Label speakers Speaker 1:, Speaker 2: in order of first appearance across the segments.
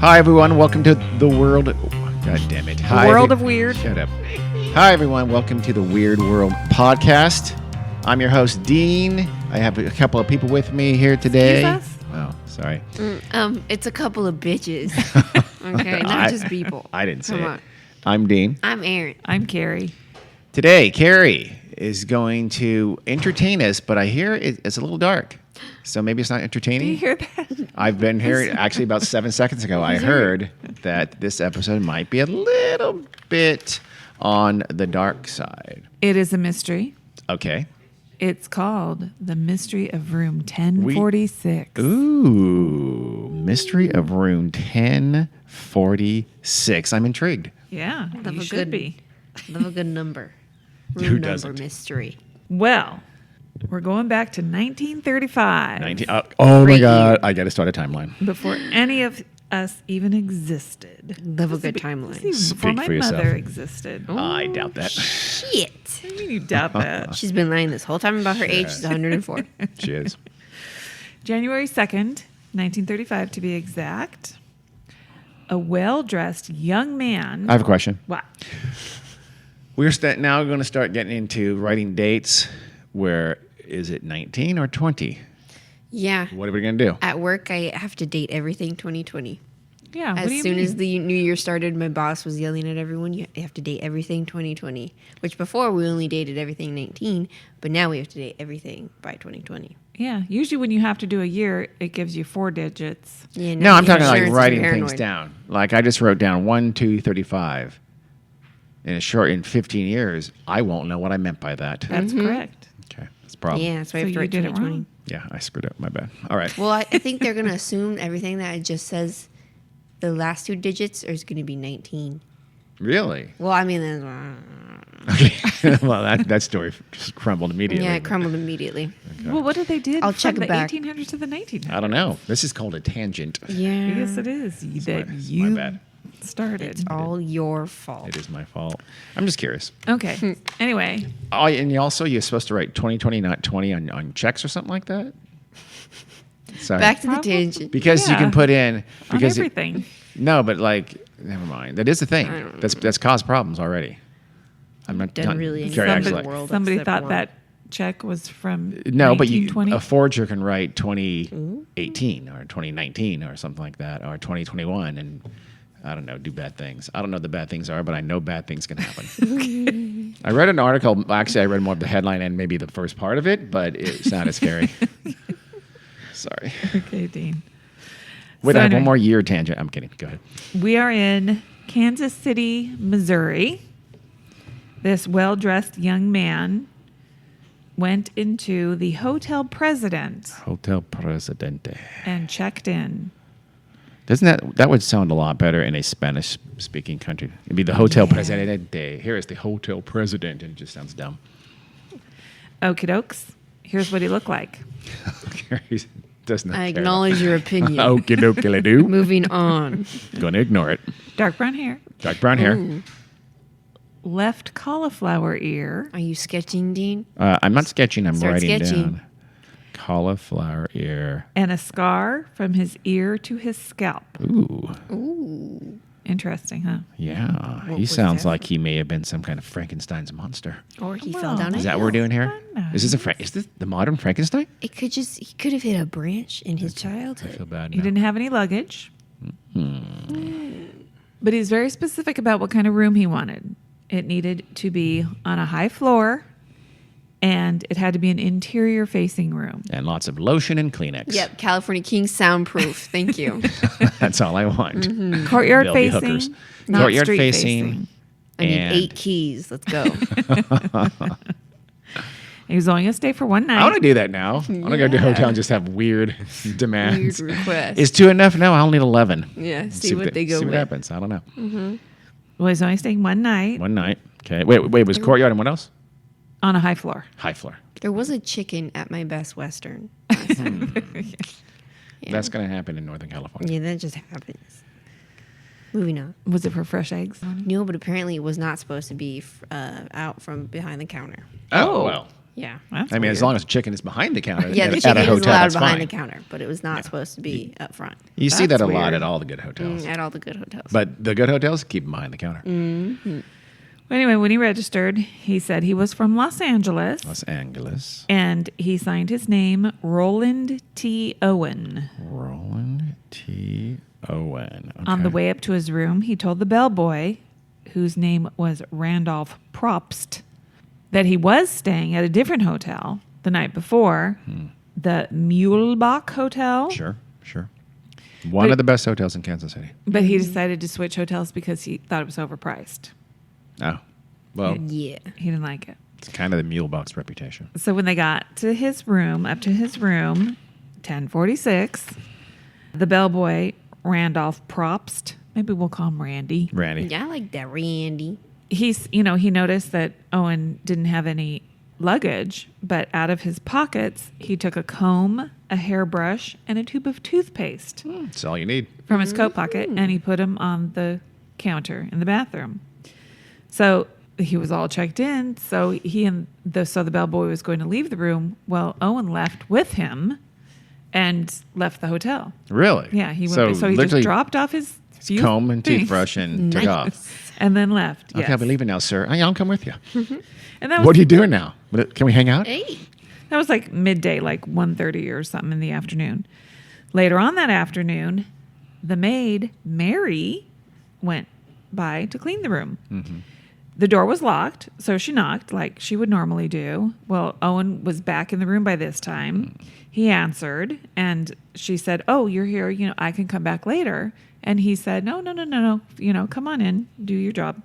Speaker 1: Hi, everyone. Welcome to the world. God damn it.
Speaker 2: The world of weird.
Speaker 1: Shut up. Hi, everyone. Welcome to the Weird World podcast. I'm your host, Dean. I have a couple of people with me here today.
Speaker 2: Excuse us?
Speaker 1: Oh, sorry.
Speaker 3: It's a couple of bitches. Okay, not just people.
Speaker 1: I didn't say
Speaker 3: Come
Speaker 1: it.
Speaker 3: on.
Speaker 1: I'm Dean.
Speaker 3: I'm Aaron.
Speaker 2: I'm Carrie.
Speaker 1: Today, Carrie is going to entertain us, but I hear it's a little dark. So maybe it's not entertaining.
Speaker 2: Do you hear that?
Speaker 1: I've been here actually about 7 seconds ago. I heard that this episode might be a little bit on the dark side.
Speaker 2: It is a mystery.
Speaker 1: Okay.
Speaker 2: It's called The Mystery of Room 1046.
Speaker 1: Ooh, Mystery of Room 1046. I'm intrigued.
Speaker 2: Yeah,
Speaker 3: Love
Speaker 2: you
Speaker 3: a
Speaker 2: should
Speaker 3: good-
Speaker 2: be.
Speaker 3: Love a good number. Room
Speaker 1: Who
Speaker 3: number
Speaker 1: doesn't?
Speaker 3: mystery.
Speaker 2: Well, we're going back to 1935.
Speaker 1: 19. Oh my
Speaker 3: Great
Speaker 1: God.
Speaker 3: year.
Speaker 1: I got to start a timeline.
Speaker 2: Before any of us even existed.
Speaker 3: Love a good
Speaker 2: This
Speaker 3: timeline.
Speaker 2: is even
Speaker 1: Speak
Speaker 2: before my
Speaker 1: for yourself.
Speaker 2: mother existed.
Speaker 1: I doubt that.
Speaker 3: Shit.
Speaker 2: What do you mean you doubt that?
Speaker 3: She's been lying this whole time about her age. She's 104.
Speaker 1: She is.
Speaker 2: January 2nd, 1935 to be exact. A well-dressed young man.
Speaker 1: I have a question.
Speaker 2: What?
Speaker 1: We're now going to start getting into writing dates. Where is it 19 or 20?
Speaker 3: Yeah.
Speaker 1: What are we going to do?
Speaker 3: At work, I have to date everything 2020.
Speaker 2: Yeah, what
Speaker 3: As
Speaker 2: do you
Speaker 3: soon
Speaker 2: mean?
Speaker 3: as the new year started, my boss was yelling at everyone, you have to date everything 2020. Which before we only dated everything 19, but now we have to date everything by 2020.
Speaker 2: Yeah, usually when you have to do a year, it gives you 4 digits.
Speaker 3: Yeah,
Speaker 1: No, I'm talking like
Speaker 3: insurance is
Speaker 1: writing things
Speaker 3: paranoid.
Speaker 1: down. Like I just wrote down 1, 2, 35. In 15 years, I won't know what I meant by that.
Speaker 2: That's correct.
Speaker 1: Okay, that's a problem.
Speaker 3: Yeah, that's why
Speaker 2: So
Speaker 3: I have to
Speaker 2: you
Speaker 3: write
Speaker 2: did it
Speaker 3: 2020.
Speaker 2: wrong.
Speaker 1: Yeah, I screwed up. My bad. All right.
Speaker 3: Well, I think they're going to assume everything that it just says the last 2 digits is going to be 19.
Speaker 1: Really?
Speaker 3: Well, I mean,
Speaker 1: Okay. Well, that story just crumbled immediately.
Speaker 3: yeah, it crumbled immediately.
Speaker 2: Well, what did they do
Speaker 3: I'll
Speaker 2: from
Speaker 3: check it
Speaker 2: the
Speaker 3: back.
Speaker 2: 1800s to the 1900s?
Speaker 1: I don't know. This is called a tangent.
Speaker 3: Yeah.
Speaker 2: Yes, it is. That
Speaker 1: my
Speaker 2: you
Speaker 1: bad.
Speaker 2: started.
Speaker 3: It's all your fault.
Speaker 1: It is my fault. I'm just curious.
Speaker 2: Okay. Anyway,
Speaker 1: Oh, and you're supposed to write 2020, not 20 on checks or something like that? Sorry.
Speaker 3: Back to the
Speaker 2: Probably.
Speaker 3: tangent.
Speaker 1: because you
Speaker 2: Yeah.
Speaker 1: can put in
Speaker 2: on
Speaker 1: because
Speaker 2: everything.
Speaker 1: no, but like never mind. That is the thing.
Speaker 3: I don't
Speaker 1: That's caused problems already. I'm not
Speaker 3: Doesn't
Speaker 1: not-
Speaker 3: really
Speaker 1: Carrie,
Speaker 3: exist
Speaker 1: actually,
Speaker 3: in the world.
Speaker 2: Somebody
Speaker 3: except
Speaker 2: thought
Speaker 3: one.
Speaker 2: that check was from
Speaker 1: No, but
Speaker 2: 1920.
Speaker 1: a forger can write 2018 or 2019 or something like that, or 2021, and I don't know, do bad things. I don't know what the bad things are, but I know bad things can happen. I read an article. Actually, I read more of the headline and maybe the first part of it, but it sounded scary. Sorry.
Speaker 2: Okay, Dean.
Speaker 1: Wait,
Speaker 2: So
Speaker 1: I have
Speaker 2: anyway,
Speaker 1: one more year tangent. I'm kidding. Go ahead.
Speaker 2: We are in Kansas City, Missouri. This well-dressed young man went into the Hotel President
Speaker 1: Hotel Presidente.
Speaker 2: and checked in.
Speaker 1: Doesn't that would sound a lot better in a Spanish-speaking country? It'd be the Hotel Presidente. Here is the Hotel President, and it just sounds dumb.
Speaker 2: Okie dokes. Here's what he looked like.
Speaker 1: He does not
Speaker 3: I
Speaker 1: care
Speaker 3: acknowledge your opinion.
Speaker 1: about- Okie dokie do.
Speaker 3: Moving on.
Speaker 1: Going to ignore it.
Speaker 2: Dark brown hair,
Speaker 1: Dark brown hair.
Speaker 3: Ooh.
Speaker 2: left cauliflower ear,
Speaker 3: Are you sketching, Dean?
Speaker 1: I'm not sketching. I'm
Speaker 3: Start
Speaker 1: writing
Speaker 3: sketching.
Speaker 1: down. Cauliflower ear.
Speaker 2: and a scar from his ear to his scalp.
Speaker 1: Ooh.
Speaker 3: Ooh.
Speaker 2: Interesting, huh?
Speaker 1: Yeah.
Speaker 3: What
Speaker 1: He
Speaker 3: was
Speaker 1: sounds
Speaker 3: that
Speaker 1: like he may have been some kind of Frankenstein's monster.
Speaker 3: Or he
Speaker 2: Well,
Speaker 3: fell down a
Speaker 1: Is that
Speaker 3: hill.
Speaker 1: what we're doing here?
Speaker 2: No.
Speaker 1: Is this the modern Frankenstein?
Speaker 3: He could have hit a branch in his
Speaker 1: I
Speaker 3: childhood.
Speaker 1: feel bad
Speaker 2: He
Speaker 1: now.
Speaker 2: didn't have any luggage. But he's very specific about what kind of room he wanted. It needed to be on a high floor, and it had to be an interior facing room.
Speaker 1: And lots of lotion and Kleenex.
Speaker 3: Yep, California King soundproof. Thank you.
Speaker 1: That's all I want.
Speaker 2: Courtyard
Speaker 1: There'll be
Speaker 2: facing,
Speaker 1: hookers.
Speaker 2: not
Speaker 1: Courtyard
Speaker 2: street
Speaker 1: facing.
Speaker 2: facing.
Speaker 3: I need
Speaker 1: And-
Speaker 3: 8 keys. Let's go.
Speaker 2: He was only going to stay for one night.
Speaker 1: I want to do that now. I want to go to a hotel and just have weird
Speaker 3: Weird
Speaker 1: demands.
Speaker 3: request.
Speaker 1: Is 2 enough? No, I'll need 11.
Speaker 3: Yeah, see what they go
Speaker 1: see
Speaker 3: with.
Speaker 1: what happens. I don't know.
Speaker 2: Well, he's only staying one night
Speaker 1: One night. Okay. Wait. Was courtyard and what else?
Speaker 2: on a high floor.
Speaker 1: High floor.
Speaker 3: There was a chicken at my Best Western. Yeah.
Speaker 1: That's going to happen in Northern California.
Speaker 3: Yeah, that just happens. Moving on.
Speaker 2: Was it for fresh eggs?
Speaker 3: No, but apparently it was not supposed to be out from behind the counter.
Speaker 1: Oh, well.
Speaker 3: Yeah.
Speaker 2: That's
Speaker 1: I mean, as
Speaker 2: weird.
Speaker 1: long as the chicken is behind the counter
Speaker 3: Yeah, the
Speaker 1: at
Speaker 3: chicken
Speaker 1: a
Speaker 3: is
Speaker 1: hotel,
Speaker 3: allowed
Speaker 1: that's
Speaker 3: behind
Speaker 1: fine.
Speaker 3: the counter, but it was not supposed to be up front.
Speaker 1: You see that
Speaker 2: That's
Speaker 1: a lot
Speaker 2: weird.
Speaker 1: at all the good hotels.
Speaker 3: At all the good hotels.
Speaker 1: But the good hotels keep them behind the counter.
Speaker 2: Anyway, when he registered, he said he was from Los Angeles.
Speaker 1: Los Angeles.
Speaker 2: And he signed his name Roland T. Owen.
Speaker 1: Roland T. Owen. Okay.
Speaker 2: On the way up to his room, he told the bellboy, whose name was Randolph Propst, that he was staying at a different hotel the night before, the Mulebach Hotel.
Speaker 1: Sure. One
Speaker 2: But-
Speaker 1: of the best hotels in Kansas City.
Speaker 2: But he decided to switch hotels because he thought it was overpriced.
Speaker 1: Oh. Well,
Speaker 3: Yeah.
Speaker 2: He didn't like it.
Speaker 1: it's kind of the mule box reputation.
Speaker 2: So when they got to his room, up to his room, 1046, the bellboy, Randolph Propst, maybe we'll call him Randy.
Speaker 1: Randy.
Speaker 3: Yeah, I like that, Randy.
Speaker 2: He noticed that Owen didn't have any luggage, but out of his pockets, he took a comb, a hairbrush, and a tube of toothpaste
Speaker 1: That's all you need.
Speaker 2: from his coat pocket, and he put them on the counter in the bathroom. So he was all checked in. So the bellboy was going to leave the room. Well, Owen left with him and left the hotel.
Speaker 1: Really?
Speaker 2: Yeah, he went. So he just
Speaker 1: literally
Speaker 2: dropped off his few
Speaker 1: comb and
Speaker 2: things
Speaker 1: toothbrush and took off.
Speaker 2: and then left.
Speaker 1: Okay,
Speaker 2: Yes.
Speaker 1: I'll be leaving now, sir. I'll come with you.
Speaker 2: And that was,
Speaker 1: What are you doing now? Can we hang out?
Speaker 3: Hey.
Speaker 2: That was like midday, like 1:30 or something in the afternoon. Later on that afternoon, the maid, Mary, went by to clean the room. The door was locked, so she knocked like she would normally do. Well, Owen was back in the room by this time. He answered, and she said, "Oh, you're here. I can come back later." And he said, "No. Come on in, do your job."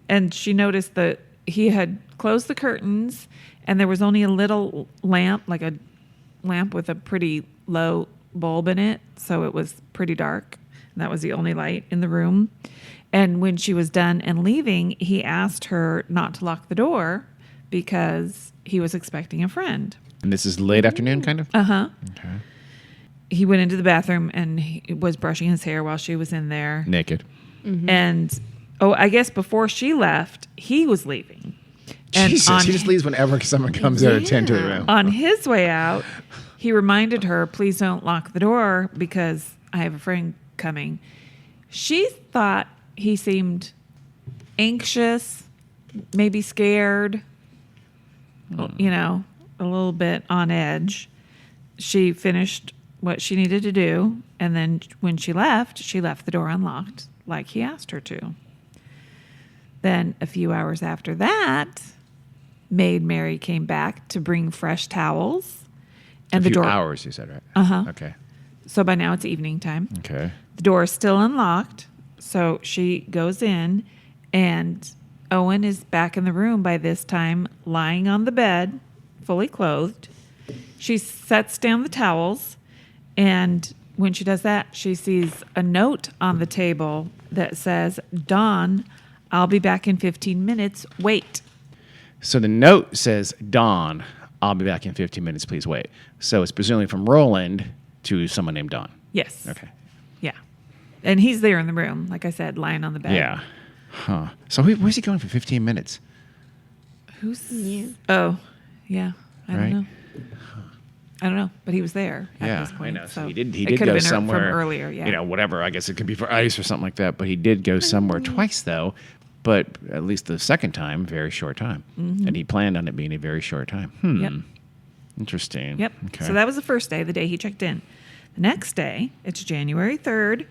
Speaker 2: And she noticed that he had closed the curtains, and there was only a little lamp, like a lamp with a pretty low bulb in it, so it was pretty dark. And that was the only light in the room. And when she was done and leaving, he asked her not to lock the door because he was expecting a friend.
Speaker 1: And this is late afternoon, kind of?
Speaker 2: Uh-huh.
Speaker 1: Okay.
Speaker 2: He went into the bathroom and he was brushing his hair while she was in there.
Speaker 1: Naked.
Speaker 2: And, I guess before she left, he was leaving. And
Speaker 1: Jesus, he just leaves whenever someone comes in to attend to the room.
Speaker 2: on his way out, he reminded her, "Please don't lock the door because I have a friend coming." She thought he seemed anxious, maybe scared, a little bit on edge. She finished what she needed to do, and then when she left the door unlocked like he asked her to. Then a few hours after that, Maid Mary came back to bring fresh towels. And
Speaker 1: A
Speaker 2: the
Speaker 1: few
Speaker 2: door.
Speaker 1: hours, you said, right?
Speaker 2: Uh-huh.
Speaker 1: Okay.
Speaker 2: So by now it's evening time.
Speaker 1: Okay.
Speaker 2: The door is still unlocked. So she goes in, and Owen is back in the room by this time, lying on the bed, fully clothed. She sets down the towels, and when she does that, she sees a note on the table that says, "Dawn, I'll be back in 15 minutes. Wait."
Speaker 1: So the note says, Dawn, I'll be back in 15 minutes. Please wait. So it's presumably from Roland to someone named Dawn.
Speaker 2: Yes.
Speaker 1: Okay.
Speaker 2: Yeah. And he's there in the room, like I said, lying on the bed.
Speaker 1: Yeah. Huh. So where's he going for 15 minutes?
Speaker 2: Who's?
Speaker 3: Yeah.
Speaker 2: Oh, yeah. I
Speaker 1: Right?
Speaker 2: don't know. I don't know, but he was there at
Speaker 1: Yeah,
Speaker 2: this point.
Speaker 1: I know.
Speaker 2: So
Speaker 1: So he
Speaker 2: it
Speaker 1: did
Speaker 2: could
Speaker 1: go
Speaker 2: have been
Speaker 1: somewhere
Speaker 2: from earlier. Yeah.
Speaker 1: Whatever. I guess it could be for ice or something like that. But he did go somewhere twice, though. But at least the second time, very short time. And he planned on it being a very short time.
Speaker 2: Yep.
Speaker 1: Interesting.
Speaker 2: Yep.
Speaker 1: Okay.
Speaker 2: So that was the first day, the day he checked in. The next day, it's January 3rd.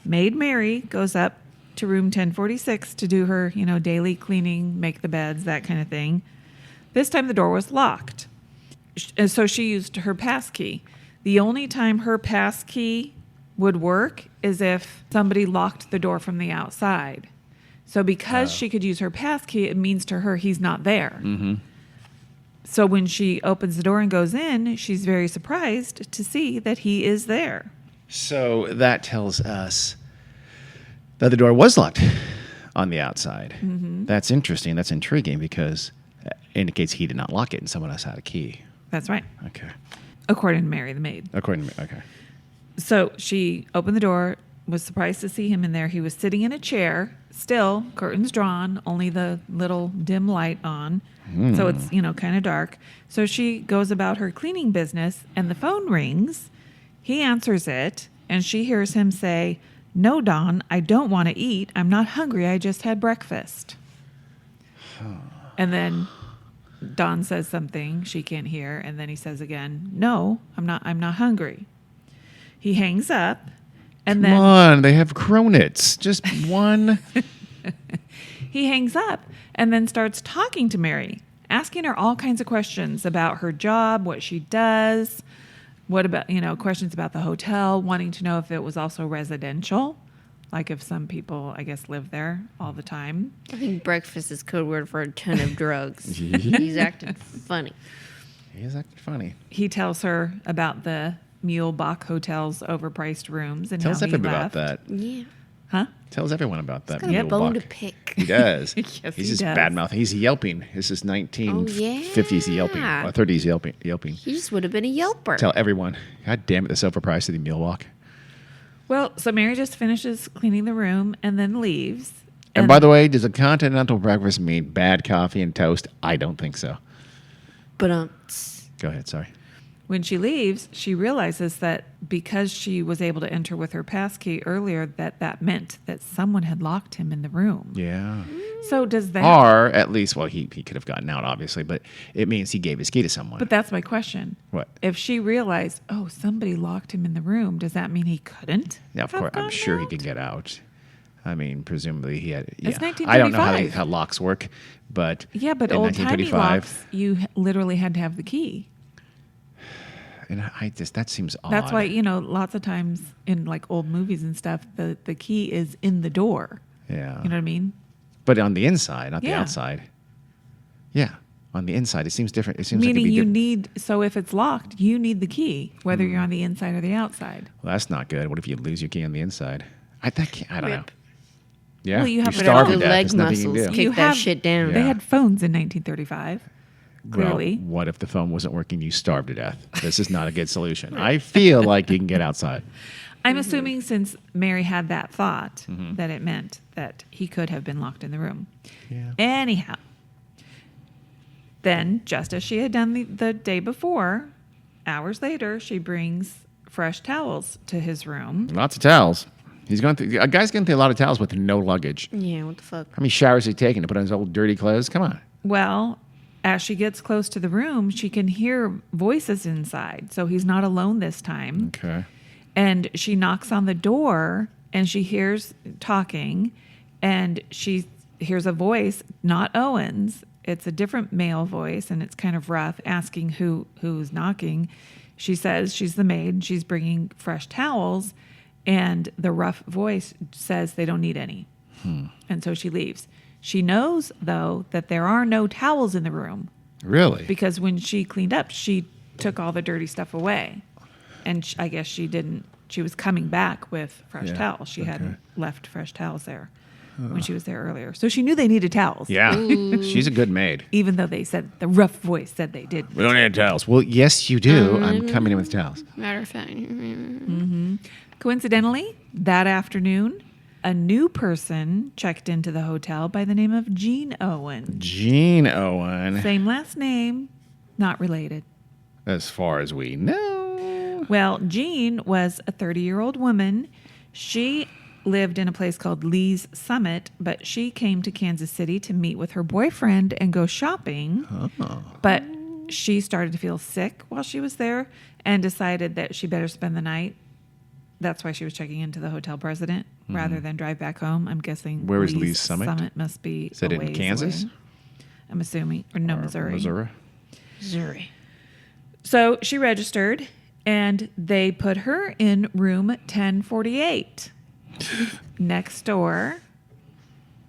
Speaker 2: Maid Mary goes up to room 1046 to do her, daily cleaning, make the beds, that kind of thing. This time the door was locked. And so she used her pass key. The only time her pass key would work is if somebody locked the door from the outside. So because she could use her pass key, it means to her he's not there.
Speaker 1: Mm-hmm.
Speaker 2: So when she opens the door and goes in, she's very surprised to see that he is there.
Speaker 1: So that tells us that the door was locked on the outside.
Speaker 2: Mm-hmm.
Speaker 1: That's interesting. That's intriguing because it indicates he did not lock it and someone else had a key.
Speaker 2: That's right.
Speaker 1: Okay.
Speaker 2: According to Mary, the maid.
Speaker 1: According to me. Okay.
Speaker 2: So she opened the door, was surprised to see him in there. He was sitting in a chair, still curtains drawn, only the little dim light on. So it's, kind of dark. So she goes about her cleaning business and the phone rings. He answers it and she hears him say, "No, Dawn, I don't want to eat. I'm not hungry. I just had breakfast." And then Dawn says something she can't hear. And then he says again, "No, I'm not hungry." He hangs up. And
Speaker 1: Come on, they have cronits. Just one.
Speaker 2: He hangs up and then starts talking to Mary, asking her all kinds of questions about her job, what she does, what about, questions about the hotel, wanting to know if it was also residential, like if some people, I guess, live there all the time.
Speaker 3: I think breakfast is code word for a ton of drugs. He's acting funny.
Speaker 1: He is acting funny.
Speaker 2: He tells her about the Mulebach Hotel's overpriced rooms and
Speaker 1: Tells
Speaker 2: how he
Speaker 1: everyone
Speaker 2: left.
Speaker 1: about that.
Speaker 3: Yeah.
Speaker 2: Huh?
Speaker 1: Tells everyone about that.
Speaker 3: Got a bone to
Speaker 1: Mulebach.
Speaker 3: pick.
Speaker 1: He does.
Speaker 2: Yes,
Speaker 1: He's
Speaker 2: he
Speaker 1: just
Speaker 2: does.
Speaker 1: bad mouthing. He's yelping. This is 1950s yelping.
Speaker 3: yeah.
Speaker 1: Or 30s yelping.
Speaker 3: He just would have been a yelper.
Speaker 1: Tell everyone. God damn it, this overpriced to the Mulebach.
Speaker 2: Well, so Mary just finishes cleaning the room and then leaves.
Speaker 1: And by the way, does a continental breakfast mean bad coffee and toast? I don't think so.
Speaker 3: But
Speaker 1: Go ahead, sorry.
Speaker 2: When she leaves, she realizes that because she was able to enter with her passkey earlier, that meant that someone had locked him in the room.
Speaker 1: Yeah.
Speaker 2: So does that?
Speaker 1: Or at least, well, he could have gotten out, obviously, but it means he gave his key to someone.
Speaker 2: But that's my question.
Speaker 1: What?
Speaker 2: If she realized, oh, somebody locked him in the room, does that mean he couldn't?
Speaker 1: Yeah, of
Speaker 2: have
Speaker 1: course. I'm
Speaker 2: gotten
Speaker 1: sure he
Speaker 2: out?
Speaker 1: could get out. I mean, presumably he had. Yeah.
Speaker 2: It's
Speaker 1: I don't know
Speaker 2: 1935.
Speaker 1: how locks work, but
Speaker 2: Yeah, but
Speaker 1: in
Speaker 2: old timey
Speaker 1: 1935,
Speaker 2: locks, you literally had to have the key.
Speaker 1: and that seems odd.
Speaker 2: That's why lots of times in like old movies and stuff, the key is in the door.
Speaker 1: Yeah.
Speaker 2: You know what I mean?
Speaker 1: But on the inside, not the
Speaker 2: Yeah.
Speaker 1: outside. Yeah, on the inside, it seems different. It seems like
Speaker 2: Meaning
Speaker 1: it'd be
Speaker 2: you
Speaker 1: different.
Speaker 2: need, so if it's locked, you need the key, whether you're on the inside or the outside.
Speaker 1: Well, that's not good. What if you lose your key on the inside? I don't know.
Speaker 3: Rip.
Speaker 1: Yeah,
Speaker 2: Well, you have
Speaker 1: you
Speaker 2: to
Speaker 1: starve
Speaker 2: have
Speaker 1: to
Speaker 3: the
Speaker 1: death.
Speaker 3: leg
Speaker 1: There's nothing you
Speaker 3: muscles.
Speaker 1: can do.
Speaker 3: Kick
Speaker 2: You
Speaker 3: that
Speaker 2: have-
Speaker 3: shit down.
Speaker 1: Yeah.
Speaker 2: They had phones in 1935. Clearly.
Speaker 1: Well, what if the phone wasn't working? You starve to death. This is not a good solution. I feel like you can get outside.
Speaker 2: I'm assuming since Mary had that thought
Speaker 1: Mm-hmm.
Speaker 2: that it meant that he could have been locked in the room.
Speaker 1: Yeah.
Speaker 2: Anyhow, then just as she had done the day before, hours later, she brings fresh towels to his room.
Speaker 1: Lots of towels. A guy's going through a lot of towels with no luggage.
Speaker 3: Yeah, what the fuck?
Speaker 1: How many showers is he taking to put on his old dirty clothes? Come on.
Speaker 2: Well, as she gets close to the room, she can hear voices inside. So he's not alone this time.
Speaker 1: Okay.
Speaker 2: And she knocks on the door and she hears talking and she hears a voice, not Owen's. It's a different male voice and it's kind of rough, asking who's knocking. She says she's the maid. She's bringing fresh towels. And the rough voice says they don't need any. And so she leaves. She knows, though, that there are no towels in the room
Speaker 1: Really?
Speaker 2: because when she cleaned up, she took all the dirty stuff away. And I guess she didn't. She was coming back with fresh
Speaker 1: Yeah,
Speaker 2: towels. She
Speaker 1: okay.
Speaker 2: hadn't left fresh towels there when she was there earlier. So she knew they needed towels.
Speaker 1: Yeah. She's a good maid.
Speaker 2: Even though they said, the rough voice said they did.
Speaker 1: We don't need towels. Well, yes, you do. I'm coming in with towels.
Speaker 3: Matter of fact.
Speaker 2: Coincidentally, that afternoon, a new person checked into the hotel by the name of Jean Owen.
Speaker 1: Gene Owen,
Speaker 2: Same last name, not related.
Speaker 1: as far as we know.
Speaker 2: Well, Jean was a 30-year-old woman. She lived in a place called Lee's Summit, but she came to Kansas City to meet with her boyfriend and go shopping.
Speaker 1: Oh.
Speaker 2: But she started to feel sick while she was there and decided that she better spend the night. That's why she was checking into the hotel president rather than drive back home. I'm guessing
Speaker 1: Where is Lee's Summit?
Speaker 2: Summit must be
Speaker 1: Is that
Speaker 2: a
Speaker 1: in
Speaker 2: ways
Speaker 1: Kansas?
Speaker 2: away. I'm assuming. Or no, Missouri.
Speaker 3: Missouri.
Speaker 2: So she registered, and they put her in room 1048, next door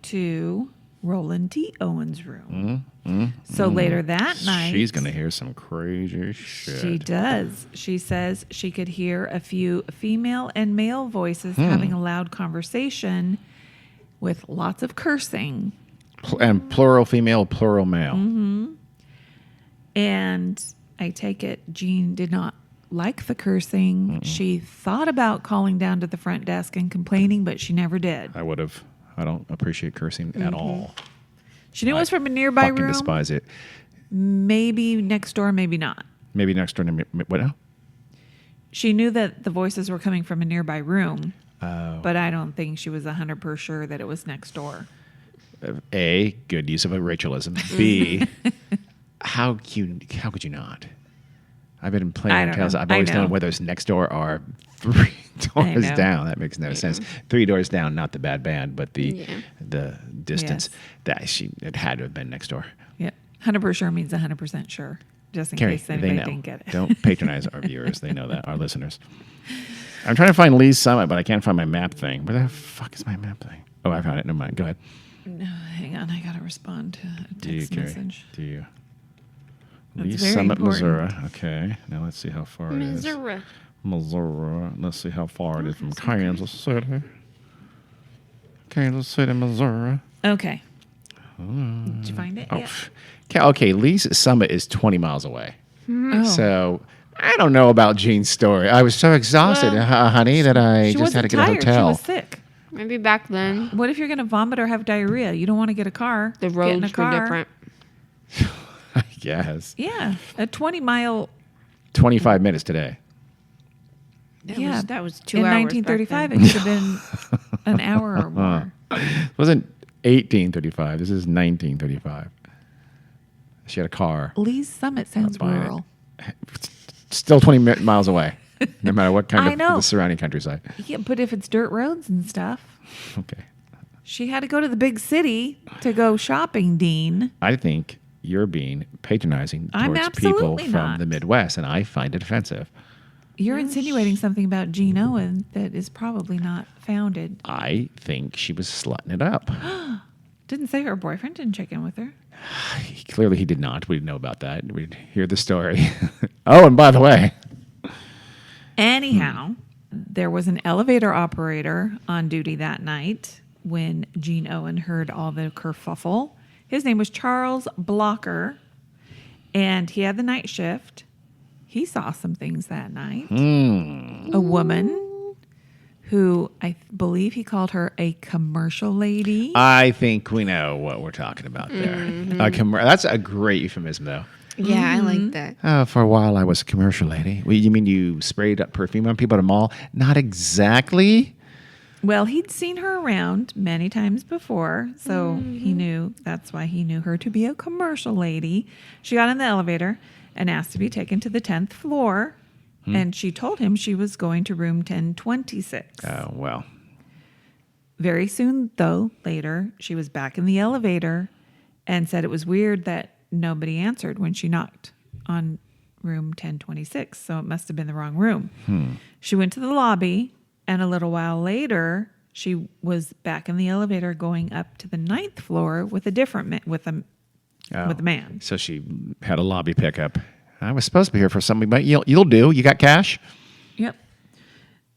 Speaker 2: to Roland T. Owen's room. So later that night,
Speaker 1: She's going to hear some crazy shit.
Speaker 2: she does. She says she could hear a few female and male voices having a loud conversation with lots of cursing.
Speaker 1: And plural female, plural male.
Speaker 2: And I take it Jean did not like the cursing. She thought about calling down to the front desk and complaining, but she never did.
Speaker 1: I would have. I don't appreciate cursing at all.
Speaker 2: She knew it was from a nearby
Speaker 1: Fucking
Speaker 2: room.
Speaker 1: despise it.
Speaker 2: Maybe next door, maybe not.
Speaker 1: Maybe next door. What now?
Speaker 2: She knew that the voices were coming from a nearby room,
Speaker 1: Oh.
Speaker 2: but I don't think she was 100% sure that it was next door.
Speaker 1: A, good use of a Rachelism. B, how could you not? I've been playing
Speaker 2: I don't
Speaker 1: hotels.
Speaker 2: know.
Speaker 1: I've always
Speaker 2: I know.
Speaker 1: known whether it's next door or 3 doors
Speaker 2: know.
Speaker 1: down. That makes no sense. 3 doors down, not the bad band, but the distance.
Speaker 2: Yes.
Speaker 1: It had to have been next door.
Speaker 2: Yeah. 100% sure means 100% sure, just in
Speaker 1: Carrie,
Speaker 2: case
Speaker 1: they
Speaker 2: anybody
Speaker 1: know.
Speaker 2: didn't get it.
Speaker 1: Don't patronize our viewers. They know that, our listeners. I'm trying to find Lee's Summit, but I can't find my map thing. Where the fuck is my map thing? Oh, I found it. Never mind. Go ahead.
Speaker 2: No, hang on. I got to respond to a
Speaker 1: Do you,
Speaker 2: text
Speaker 1: Carrie?
Speaker 2: message.
Speaker 1: Do you?
Speaker 2: That's
Speaker 1: Lee's
Speaker 2: very
Speaker 1: Summit,
Speaker 2: important.
Speaker 1: Missouri. Okay. Now let's see how far it is.
Speaker 3: Missouri.
Speaker 1: Missouri. Let's see how far it is from Kansas City. Kansas City, Missouri.
Speaker 2: Okay. Did you find it?
Speaker 1: Oh,
Speaker 2: Yeah.
Speaker 1: okay. Lee's Summit is 20 miles away.
Speaker 2: Oh.
Speaker 1: So I don't know about Jean's story. I was so exhausted,
Speaker 3: Well,
Speaker 1: honey, that I
Speaker 2: she
Speaker 1: just had to
Speaker 2: wasn't
Speaker 1: get a
Speaker 2: tired.
Speaker 1: hotel.
Speaker 2: She was sick.
Speaker 3: Maybe back then
Speaker 2: What if you're going to vomit or have diarrhea? You don't want to get a car.
Speaker 3: the
Speaker 2: Get in
Speaker 3: roads
Speaker 2: a
Speaker 3: were
Speaker 2: car.
Speaker 3: different.
Speaker 1: I guess.
Speaker 2: Yeah. A 20-mile
Speaker 1: 25 minutes today.
Speaker 3: That was 2
Speaker 2: in
Speaker 3: hours.
Speaker 2: 1935,
Speaker 3: back
Speaker 2: it could have been an hour or more.
Speaker 1: It wasn't 1835. This is 1935. She had a car.
Speaker 2: Lee's Summit sounds
Speaker 1: buying it.
Speaker 2: rural.
Speaker 1: Still 20 miles away, no matter what kind
Speaker 2: I
Speaker 1: of
Speaker 2: know.
Speaker 1: the surrounding countryside.
Speaker 2: Yeah, but if it's dirt roads and stuff,
Speaker 1: Okay.
Speaker 2: she had to go to the big city to go shopping, Dean.
Speaker 1: I think you're being patronizing
Speaker 2: I'm
Speaker 1: towards people
Speaker 2: absolutely
Speaker 1: from
Speaker 2: not.
Speaker 1: the Midwest, and I find it offensive.
Speaker 2: You're insinuating something about Gene Owen that is probably not founded.
Speaker 1: I think she was slutting it up.
Speaker 2: Didn't say her boyfriend didn't check in with her.
Speaker 1: Clearly, he did not. We didn't know about that. We'd hear the story. Oh, and by the way,
Speaker 2: Anyhow, there was an elevator operator on duty that night when Gene Owen heard all the kerfuffle. His name was Charles Blocker, and he had the night shift. He saw some things that night. A woman who I believe he called her a commercial lady.
Speaker 1: I think we know what we're talking about there. That's a great euphemism, though.
Speaker 3: Yeah, I like that.
Speaker 1: For a while, I was a commercial lady. Well, you mean you sprayed up perfume on people at a mall? Not exactly.
Speaker 2: Well, he'd seen her around many times before, so he knew that's why he knew her to be a commercial lady. She got in the elevator and asked to be taken to the 10th floor, and she told him she was going to room 1026.
Speaker 1: Oh, well.
Speaker 2: Very soon, though, later, she was back in the elevator and said it was weird that nobody answered when she knocked on room 1026, so it must have been the wrong room. She went to the lobby, and a little while later, she was back in the elevator going up to the 9th floor with a different with a man.
Speaker 1: So she had a lobby pickup. I was supposed to be here for something, but you'll do. You got cash?
Speaker 2: Yep.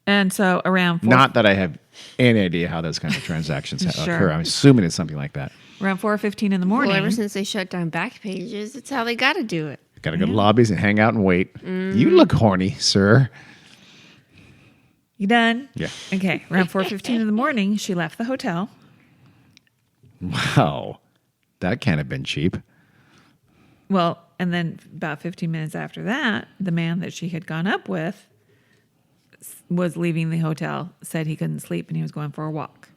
Speaker 2: And so around
Speaker 1: Not that I have any idea how those kind of transactions
Speaker 2: Sure.
Speaker 1: occur. I'm assuming it's something like that.
Speaker 2: around 4:15 in the morning.
Speaker 3: Well, ever since they shut down back pages, it's how they got to do it.
Speaker 1: Got to go to lobbies and hang out and wait. You look horny, sir.
Speaker 2: You done?
Speaker 1: Yeah.
Speaker 2: Okay. Around 4:15 in the morning, she left the hotel.
Speaker 1: Wow. That can't have been cheap.
Speaker 2: Well, and then about 15 minutes after that, the man that she had gone up with was leaving the hotel, said he couldn't sleep and he was going for a walk.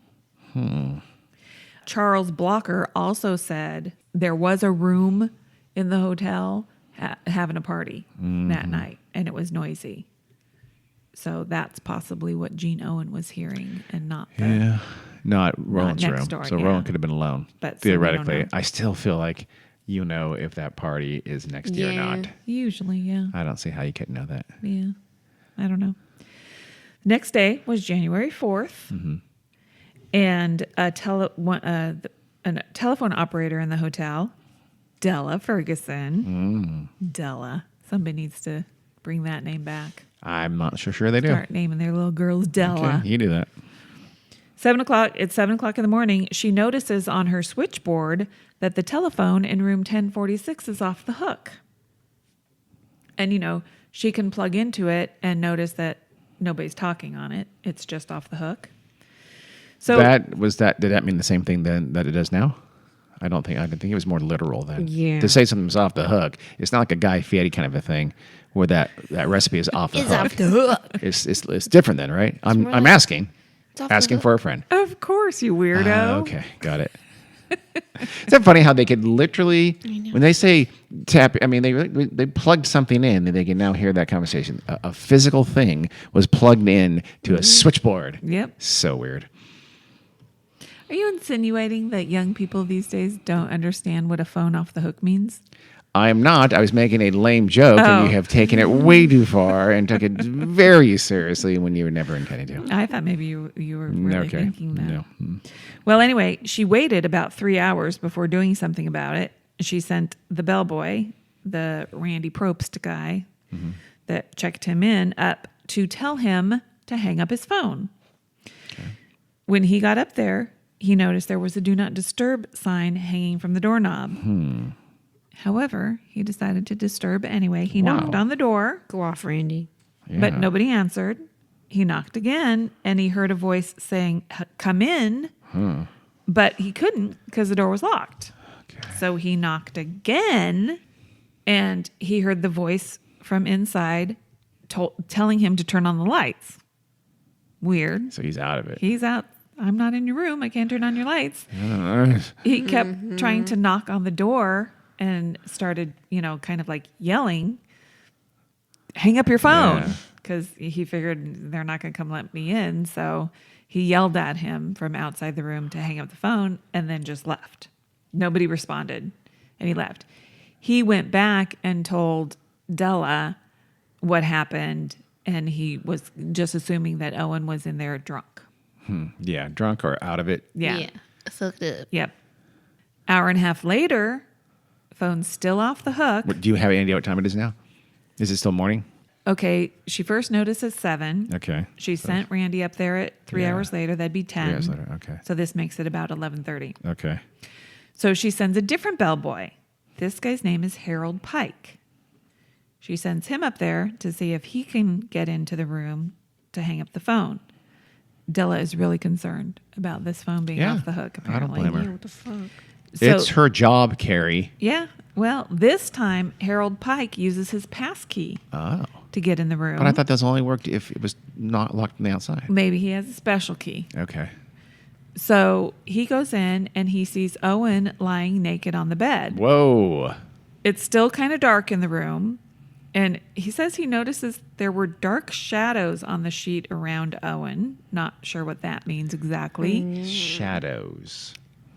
Speaker 2: Charles Blocker also said there was a room in the hotel having a party that night, and it was noisy. So that's possibly what Gene Owen was hearing, and not the,
Speaker 1: Not Roland's
Speaker 2: next
Speaker 1: room.
Speaker 2: door,
Speaker 1: So
Speaker 2: yeah.
Speaker 1: Roland could have been alone.
Speaker 2: But so we don't
Speaker 1: theoretically,
Speaker 2: know.
Speaker 1: I still feel like you know if that party is next year or
Speaker 3: Yeah.
Speaker 1: not.
Speaker 2: Usually, yeah.
Speaker 1: I don't see how you couldn't know that.
Speaker 2: Yeah. I don't know. Next day was January 4th. And a telephone operator in the hotel, Della Ferguson. Della. Somebody needs to bring that name back.
Speaker 1: I'm not so sure they do.
Speaker 2: Start naming their little girls Della.
Speaker 1: Okay, you do that.
Speaker 2: 7 o'clock. It's 7 o'clock in the morning. She notices on her switchboard that the telephone in room 1046 is off the hook. And, she can plug into it and notice that nobody's talking on it. It's just off the hook. So
Speaker 1: Did that mean the same thing then that it does now? I think it was more literal then.
Speaker 3: Yeah.
Speaker 1: To say something's off the hook, it's not like a Guy Fieri kind of a thing where that recipe is off the
Speaker 3: It's
Speaker 1: hook.
Speaker 3: off the hook.
Speaker 1: It's different then, right? I'm
Speaker 3: right.
Speaker 1: asking
Speaker 3: off the hook.
Speaker 1: for a friend.
Speaker 2: of course, you weirdo.
Speaker 1: Okay, got it. Is that funny how they could literally, when they say tap, I mean, they plugged something in and they can now hear that conversation. A physical thing was plugged in to a switchboard.
Speaker 2: Yep.
Speaker 1: So weird.
Speaker 2: Are you insinuating that young people these days don't understand what a phone off the hook means?
Speaker 1: I am not. I was making a lame joke, and you have taken it way too far and took it very seriously when you were never intending to.
Speaker 2: I thought maybe you were really thinking that.
Speaker 1: No.
Speaker 2: Well, anyway, she waited about 3 hours before doing something about it. She sent the bellboy, the Randy Probst guy that checked him in, up to tell him to hang up his phone. Okay. When he got up there, he noticed there was a do not disturb sign hanging from the doorknob. However, he decided to disturb anyway. He knocked on the door.
Speaker 3: Go off, Randy.
Speaker 1: Yeah.
Speaker 2: But nobody answered. He knocked again, and he heard a voice saying, "Come in." But he couldn't because the door was locked. Okay. So he knocked again, and he heard the voice from inside telling him to turn on the lights. Weird.
Speaker 1: So he's out of it.
Speaker 2: He's out. I'm not in your room. I can't turn on your lights. He kept trying to knock on the door and started, kind of like yelling, "Hang up your phone," because he figured they're not going to come let me in. So he yelled at him from outside the room to hang up the phone and then just left. Nobody responded, and he left. He went back and told Della what happened, and he was just assuming that Owen was in there drunk.
Speaker 1: Yeah, drunk or out of it.
Speaker 2: Yeah.
Speaker 3: Fucked up.
Speaker 2: Yep. Hour and a half later, phone's still off the hook.
Speaker 1: Do you have any idea what time it is now? Is it still morning?
Speaker 2: Okay, she first noticed at 7.
Speaker 1: Okay.
Speaker 2: She sent Randy up there at 3 hours later. That'd be 10.
Speaker 1: 3 hours later, okay.
Speaker 2: So this makes it about 11:30.
Speaker 1: Okay.
Speaker 2: So she sends a different bellboy. This guy's name is Harold Pike. She sends him up there to see if he can get into the room to hang up the phone. Della is really concerned about this phone being off the hook, apparently.
Speaker 1: I don't blame her.
Speaker 3: What the fuck?
Speaker 2: So,
Speaker 1: It's her job, Carrie.
Speaker 2: yeah. Well, this time, Harold Pike uses his pass key
Speaker 1: Oh.
Speaker 2: to get in the room.
Speaker 1: But I thought those only worked if it was not locked on the outside.
Speaker 2: Maybe he has a special key.
Speaker 1: Okay.
Speaker 2: So he goes in and he sees Owen lying naked on the bed.
Speaker 1: Whoa.
Speaker 2: It's still kind of dark in the room. And he says he notices there were dark shadows on the sheet around Owen. Not sure what that means exactly.
Speaker 1: Shadows.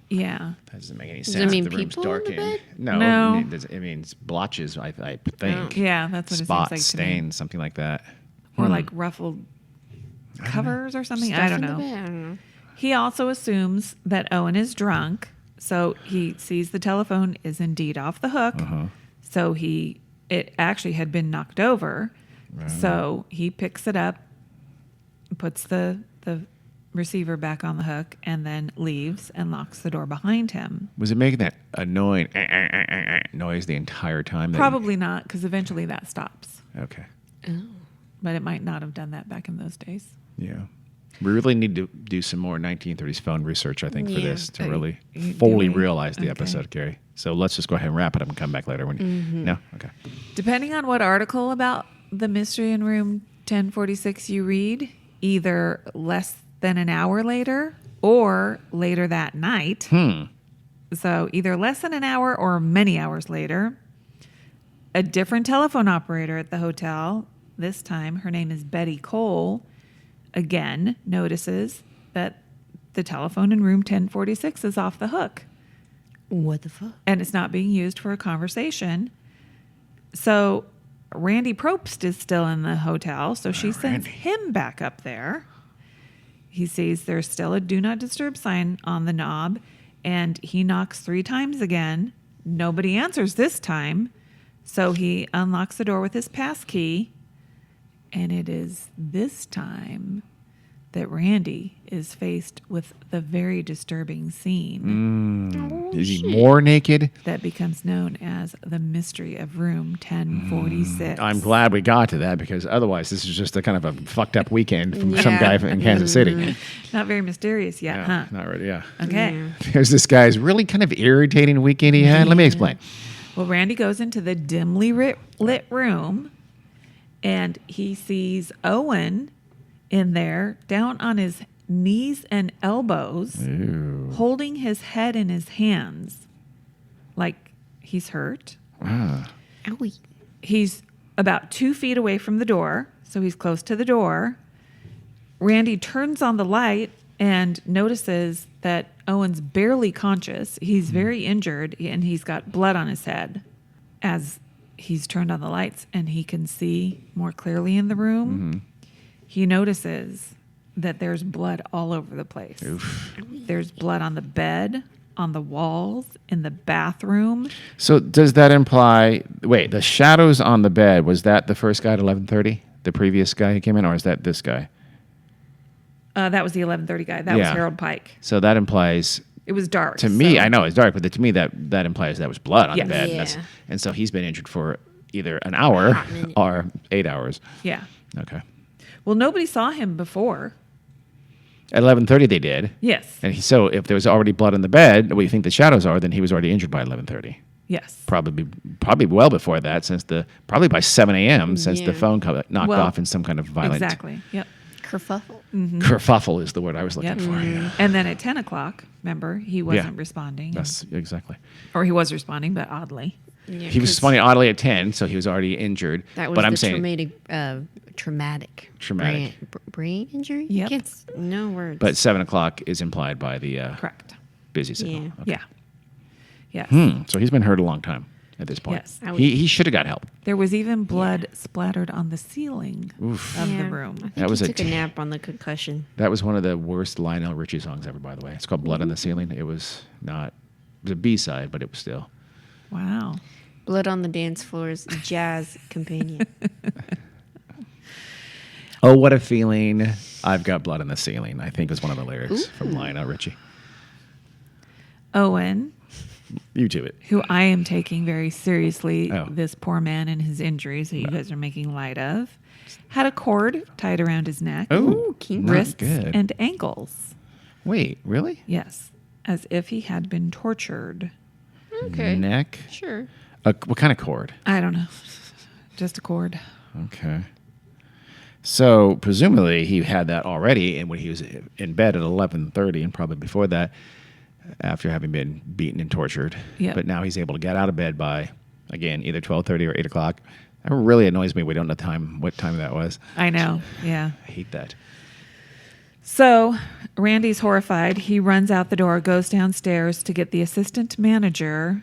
Speaker 2: Yeah.
Speaker 1: That doesn't make any
Speaker 3: it
Speaker 1: sense.
Speaker 3: mean
Speaker 1: if the room's
Speaker 3: people in the
Speaker 1: darkened.
Speaker 3: bed?
Speaker 1: No.
Speaker 2: No.
Speaker 1: It means blotches, I think.
Speaker 2: Yeah, that's what
Speaker 1: Spots,
Speaker 2: it seems like to me.
Speaker 1: stains, something like that.
Speaker 2: Or like ruffled covers or something. I don't know.
Speaker 3: I don't know.
Speaker 2: He also assumes that Owen is drunk. So he sees the telephone is indeed off the hook. So it actually had been knocked over. So he picks it up, puts the receiver back on the hook, and then leaves and locks the door behind him.
Speaker 1: Was it making that annoying noise the entire time?
Speaker 2: Probably not, because eventually that stops.
Speaker 1: Okay.
Speaker 2: But it might not have done that back in those days.
Speaker 1: Yeah. We really need to do some more 1930s phone research, I think, for
Speaker 3: Yeah.
Speaker 1: this to really
Speaker 2: Do
Speaker 1: fully
Speaker 2: we?
Speaker 1: realize the
Speaker 2: Okay.
Speaker 1: episode, Carrie. So let's just go ahead and wrap it up and come back later. No? Okay.
Speaker 2: Depending on what article about the mystery in room 1046 you read, either less than an hour later or later that night. So either less than an hour or many hours later, a different telephone operator at the hotel, this time her name is Betty Cole, again notices that the telephone in room 1046 is off the hook.
Speaker 3: What the fuck?
Speaker 2: And it's not being used for a conversation. So Randy Probst is still in the hotel, so she sends him back up there. He sees there's still a do not disturb sign on the knob, and he knocks 3 times again. Nobody answers this time, so he unlocks the door with his pass key, and it is this time that Randy is faced with the very disturbing scene
Speaker 1: Is he more naked?
Speaker 2: that becomes known as the mystery of room 1046.
Speaker 1: I'm glad we got to that because otherwise this is just a kind of a fucked up weekend from some
Speaker 3: Yeah.
Speaker 1: guy in Kansas City.
Speaker 2: Not very mysterious yet,
Speaker 1: No,
Speaker 2: huh?
Speaker 1: not really, yeah.
Speaker 2: Okay.
Speaker 1: There's this guy's really kind of irritating weekend he had. Let me explain.
Speaker 2: Well, Randy goes into the dimly lit room and he sees Owen in there down on his knees and elbows, holding his head in his hands like he's hurt.
Speaker 1: Ah.
Speaker 3: Owie.
Speaker 2: He's about 2 feet away from the door, so he's close to the door. Randy turns on the light and notices that Owen's barely conscious. He's very injured and he's got blood on his head. As he's turned on the lights and he can see more clearly in the room, he notices that there's blood all over the place. There's blood on the bed, on the walls, in the bathroom.
Speaker 1: So does that imply, wait, the shadows on the bed, was that the first guy at 11:30? The previous guy who came in, or is that this guy?
Speaker 2: That was the 11:30 guy. That was
Speaker 1: Yeah.
Speaker 2: Harold Pike.
Speaker 1: So that implies,
Speaker 2: It was dark.
Speaker 1: to me,
Speaker 2: so-
Speaker 1: I know it's dark, but to me that implies that was blood on
Speaker 2: Yes.
Speaker 1: the bed.
Speaker 3: Yeah.
Speaker 1: And so he's been injured for either an hour
Speaker 3: Hot minute.
Speaker 1: or 8 hours.
Speaker 2: Yeah.
Speaker 1: Okay.
Speaker 2: Well, nobody saw him before.
Speaker 1: At 11:30 they did.
Speaker 2: Yes.
Speaker 1: And so if there was already blood on the bed, what you think the shadows are, then he was already injured by 11:30.
Speaker 2: Yes.
Speaker 1: Probably well before that, probably by 7 a.m. since the
Speaker 3: Yeah.
Speaker 1: phone knocked
Speaker 2: Well,
Speaker 1: off in some kind of violent
Speaker 2: Exactly. Yep.
Speaker 3: Kerfuffle.
Speaker 1: kerfuffle is the word I was looking
Speaker 2: Yep.
Speaker 1: for. Yeah.
Speaker 2: And then at 10 o'clock, remember, he wasn't responding.
Speaker 1: That's exactly.
Speaker 2: Or he was responding, but oddly.
Speaker 3: Yeah,
Speaker 1: He was
Speaker 3: 'cause
Speaker 1: responding oddly at 10, so he was already injured.
Speaker 3: That was
Speaker 1: but I'm
Speaker 3: the
Speaker 1: saying,
Speaker 3: traumatic brain injury.
Speaker 2: Yep.
Speaker 3: No words.
Speaker 1: but 7 o'clock is implied by the
Speaker 2: Correct.
Speaker 1: busy signal.
Speaker 3: Yeah.
Speaker 1: Okay.
Speaker 2: Yeah. Yes.
Speaker 1: So he's been hurt a long time at this point.
Speaker 2: Yes.
Speaker 1: He should have got help.
Speaker 2: There was even blood splattered on the ceiling of the
Speaker 3: Yeah.
Speaker 2: room.
Speaker 3: I think
Speaker 1: That was
Speaker 3: he
Speaker 1: a
Speaker 3: took a nap on the concussion.
Speaker 1: That was one of the worst Lionel Richie songs ever, by the way. It's called Blood on the Ceiling. It was a B-side, but it was still.
Speaker 2: Wow.
Speaker 3: Blood on the dance floor's jazz companion.
Speaker 1: Oh, what a feeling. I've got blood on the ceiling, I think was one of the lyrics from Lionel Richie.
Speaker 2: Owen,
Speaker 1: You do it.
Speaker 2: who I am taking very seriously,
Speaker 1: Oh.
Speaker 2: this poor man and his injuries that you guys are making light of, had a cord tied around his neck,
Speaker 1: Oh,
Speaker 3: kinky.
Speaker 1: not
Speaker 2: wrists,
Speaker 1: good.
Speaker 2: and ankles.
Speaker 1: Wait, really?
Speaker 2: Yes. As if he had been tortured.
Speaker 3: Okay.
Speaker 1: Neck?
Speaker 3: Sure.
Speaker 1: What kind of cord?
Speaker 2: I don't know. Just a cord.
Speaker 1: Okay. So presumably he had that already, and when he was in bed at 11:30, and probably before that, after having been beaten and tortured.
Speaker 2: Yep.
Speaker 1: But now he's able to get out of bed by, again, either 12:30 or 8 o'clock. That really annoys me. We don't know what time that was.
Speaker 2: I know. Yeah.
Speaker 1: I hate that.
Speaker 2: So Randy's horrified. He runs out the door, goes downstairs to get the assistant manager.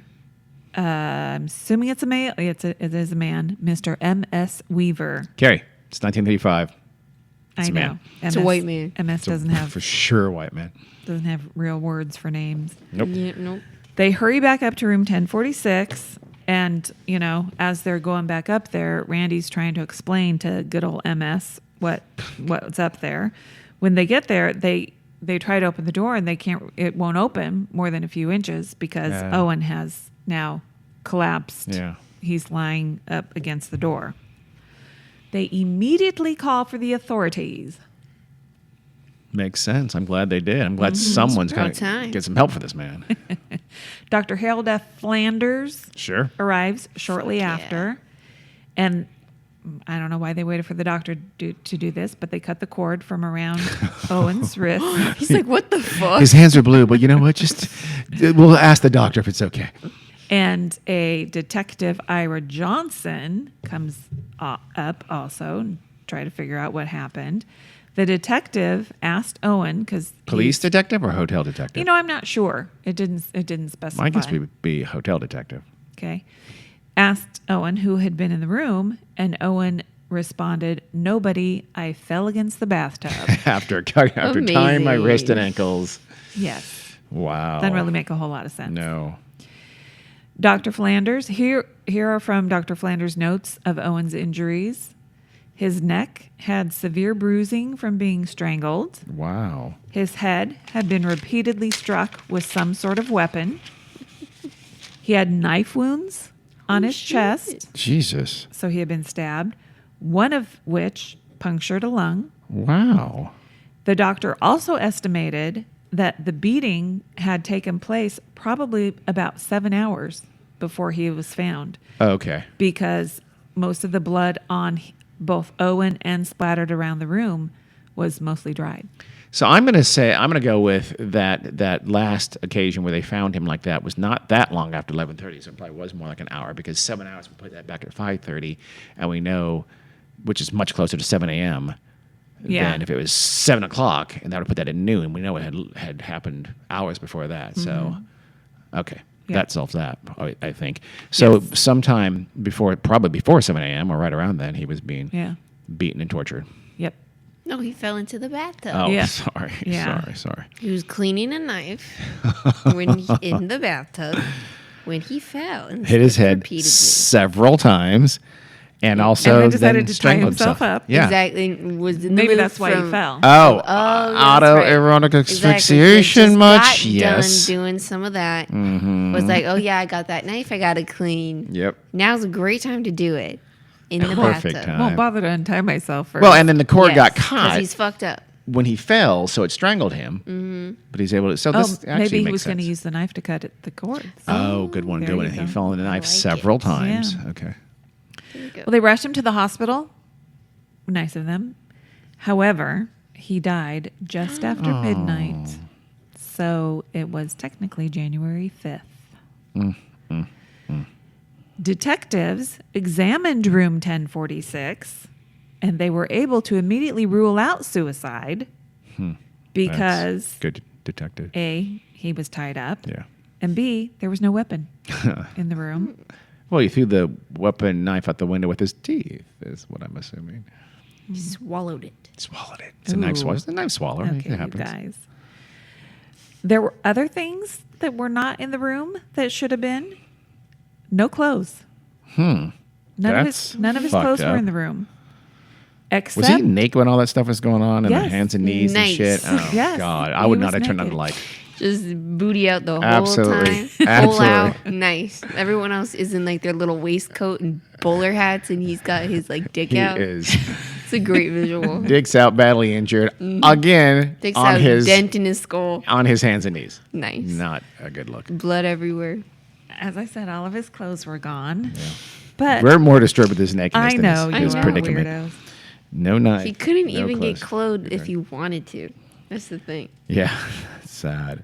Speaker 2: I'm assuming it's a male. It is a man, Mr. M.S. Weaver.
Speaker 1: Carrie, it's 1935.
Speaker 2: I
Speaker 1: It's a
Speaker 2: know.
Speaker 1: man.
Speaker 3: It's a white man.
Speaker 2: MS doesn't have
Speaker 1: For sure, white man.
Speaker 2: real words for names.
Speaker 1: Nope.
Speaker 3: Yeah, nope.
Speaker 2: They hurry back up to room 1046, and as they're going back up there, Randy's trying to explain to good old MS what's up there. When they get there, they try to open the door and they can't. It won't open more than a few inches because Owen has now collapsed.
Speaker 1: Yeah.
Speaker 2: He's lying up against the door. They immediately call for the authorities.
Speaker 1: Makes sense. I'm glad they did. I'm glad someone's going
Speaker 3: about
Speaker 1: to
Speaker 3: time.
Speaker 1: get some help for this man.
Speaker 2: Dr. Harold F. Flanders
Speaker 1: Sure.
Speaker 2: arrives shortly
Speaker 3: Fuck yeah.
Speaker 2: after. And I don't know why they waited for the doctor to do this, but they cut the cord from around Owen's wrist.
Speaker 3: He's like, what the fuck?
Speaker 1: His hands are blue, but you know what? We'll ask the doctor if it's okay.
Speaker 2: And a detective, Ira Johnson, comes up also and try to figure out what happened. The detective asked Owen because
Speaker 1: Police detective or hotel detective?
Speaker 2: I'm not sure. It didn't specify.
Speaker 1: I guess we would be hotel detective.
Speaker 2: Okay. Asked Owen who had been in the room, and Owen responded, "Nobody. I fell against the bathtub."
Speaker 1: after tying my wrist and ankles.
Speaker 2: Yes.
Speaker 1: Wow.
Speaker 2: Doesn't really make a whole lot of sense.
Speaker 1: No.
Speaker 2: Dr. Flanders, here are from Dr. Flanders' notes of Owen's injuries. His neck had severe bruising from being strangled.
Speaker 1: Wow.
Speaker 2: His head had been repeatedly struck with some sort of weapon. He had knife wounds on his chest,
Speaker 1: Jesus.
Speaker 2: so he had been stabbed, one of which punctured a lung.
Speaker 1: Wow.
Speaker 2: The doctor also estimated that the beating had taken place probably about 7 hours before he was found,
Speaker 1: Okay.
Speaker 2: because most of the blood on both Owen and splattered around the room was mostly dried.
Speaker 1: So I'm going to go with that last occasion where they found him like that was not that long after 11:30, so it probably was more like an hour, because 7 hours would put that back at 5:30, and we know, which is much closer to 7 a.m.
Speaker 2: Yeah.
Speaker 1: than if it was 7 o'clock, and that would put that at noon. We know it had happened hours before that. So, okay.
Speaker 2: Yeah.
Speaker 1: That solves that, I think. So
Speaker 2: Yes.
Speaker 1: sometime probably before 7 a.m. or right around then, he was being beaten and tortured.
Speaker 2: Yep.
Speaker 3: No, he fell into the bathtub.
Speaker 1: Oh,
Speaker 2: Yeah.
Speaker 1: sorry.
Speaker 2: Yeah.
Speaker 1: Sorry.
Speaker 3: He was cleaning a knife in the bathtub when he fell and
Speaker 1: Hit his head
Speaker 3: repeatedly.
Speaker 1: several times, and also
Speaker 2: And then decided to tie
Speaker 1: strangled
Speaker 2: himself up.
Speaker 1: Yeah.
Speaker 3: Exactly. Was in the
Speaker 2: Maybe
Speaker 3: move
Speaker 2: that's why he
Speaker 3: from-
Speaker 2: fell.
Speaker 1: Oh,
Speaker 3: yeah, that's
Speaker 1: autoerotic
Speaker 3: right.
Speaker 1: asphyxiation
Speaker 3: Just
Speaker 1: much?
Speaker 3: got
Speaker 1: Yes.
Speaker 3: done doing some of that. Was like, oh yeah, I got that knife. I got to clean.
Speaker 1: Yep.
Speaker 3: Now's a great time to do it in the
Speaker 1: Perfect
Speaker 3: bathtub.
Speaker 1: time.
Speaker 2: Won't bother to untie myself first.
Speaker 1: Well, and then the cord got
Speaker 3: Because
Speaker 1: caught
Speaker 3: he's fucked up.
Speaker 1: when he fell, so it strangled him. But he's able to. So
Speaker 2: Oh,
Speaker 1: this actually
Speaker 2: maybe he
Speaker 1: makes
Speaker 2: was going to
Speaker 1: sense.
Speaker 2: use the knife to cut at the cords.
Speaker 1: Oh, good one.
Speaker 2: there
Speaker 1: Good one.
Speaker 2: you
Speaker 1: He
Speaker 2: go.
Speaker 1: fell on the knife
Speaker 3: like
Speaker 1: several
Speaker 3: it.
Speaker 1: times.
Speaker 2: Yeah.
Speaker 1: Okay.
Speaker 3: There you go.
Speaker 2: Well, they rushed him to the hospital. Nice of them. However, he died just after midnight. So it was technically January 5th. Detectives examined room 1046, and they were able to immediately rule out suicide because
Speaker 1: That's good detective.
Speaker 2: A, he was tied up,
Speaker 1: Yeah.
Speaker 2: and B, there was no weapon in the room.
Speaker 1: Well, he threw the weapon knife out the window with his teeth, is what I'm assuming.
Speaker 3: He swallowed it.
Speaker 1: Swallowed it. It's a knife
Speaker 2: Ooh.
Speaker 1: swallow. It's a knife swallower.
Speaker 2: Okay,
Speaker 1: It
Speaker 2: you
Speaker 1: happens.
Speaker 2: guys. There were other things that were not in the room that should have been. No clothes. None of his
Speaker 1: That's
Speaker 2: clothes
Speaker 1: fucked
Speaker 2: were
Speaker 1: up.
Speaker 2: in the room.
Speaker 1: Was
Speaker 2: Except
Speaker 1: he naked when all that stuff was going on? And the
Speaker 2: Yes.
Speaker 1: hands and knees
Speaker 3: Nice.
Speaker 1: and shit? Oh,
Speaker 2: Yes,
Speaker 1: God. I
Speaker 2: he
Speaker 1: would
Speaker 2: was
Speaker 1: not have turned on the
Speaker 2: naked.
Speaker 1: light.
Speaker 3: Just booty out the whole
Speaker 1: Absolutely.
Speaker 3: time. Pull out.
Speaker 1: Absolutely.
Speaker 3: Nice. Everyone else is in like their little waistcoat and bowler hats, and he's got his like dick
Speaker 1: He
Speaker 3: out.
Speaker 1: is.
Speaker 3: It's a great visual.
Speaker 1: Dick's out, badly injured. Again,
Speaker 3: Dick's
Speaker 1: on
Speaker 3: out,
Speaker 1: his
Speaker 3: dent in his skull.
Speaker 1: on his hands and knees.
Speaker 3: Nice.
Speaker 1: Not a good look.
Speaker 3: Blood everywhere.
Speaker 2: as I said, all of his clothes were gone. But
Speaker 1: We're more disturbed with his nakedness
Speaker 2: I
Speaker 1: than
Speaker 2: know
Speaker 1: his
Speaker 2: you are
Speaker 1: predicament.
Speaker 2: weirdos.
Speaker 1: No knife.
Speaker 3: He couldn't
Speaker 1: no
Speaker 3: even get
Speaker 1: clothes.
Speaker 3: clothed if he wanted to. That's the thing.
Speaker 1: Yeah, sad.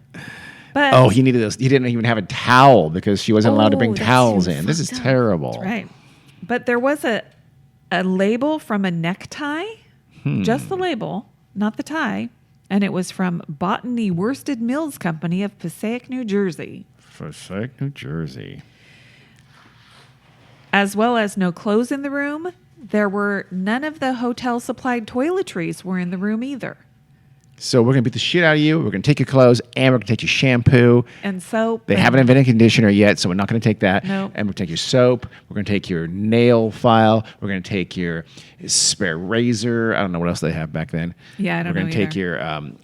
Speaker 2: But
Speaker 1: Oh, he needed this. He didn't even have a towel because she wasn't allowed to bring
Speaker 3: Oh, that's
Speaker 1: towels
Speaker 3: even
Speaker 1: in. This is
Speaker 3: fucked up.
Speaker 1: terrible.
Speaker 2: right. But there was a label from a necktie, just the label, not the tie, and it was from Botany Worsted Mills Company of Passaic, New Jersey,
Speaker 1: Passaic, New Jersey.
Speaker 2: as well as no clothes in the room. There were none of the hotel supplied toiletries were in the room either,
Speaker 1: So we're gonna beat the shit out of you. We're gonna take your clothes and we're gonna take your shampoo.
Speaker 2: and soap.
Speaker 1: They
Speaker 2: and-
Speaker 1: haven't invented conditioner yet, so we're not going to take that.
Speaker 2: Nope.
Speaker 1: And we're going to take your soap. We're going to take your nail file. We're going to take your spare razor. I don't know what else they have back then.
Speaker 2: Yeah, I don't
Speaker 1: We're going
Speaker 2: know
Speaker 1: to take
Speaker 2: either.
Speaker 1: your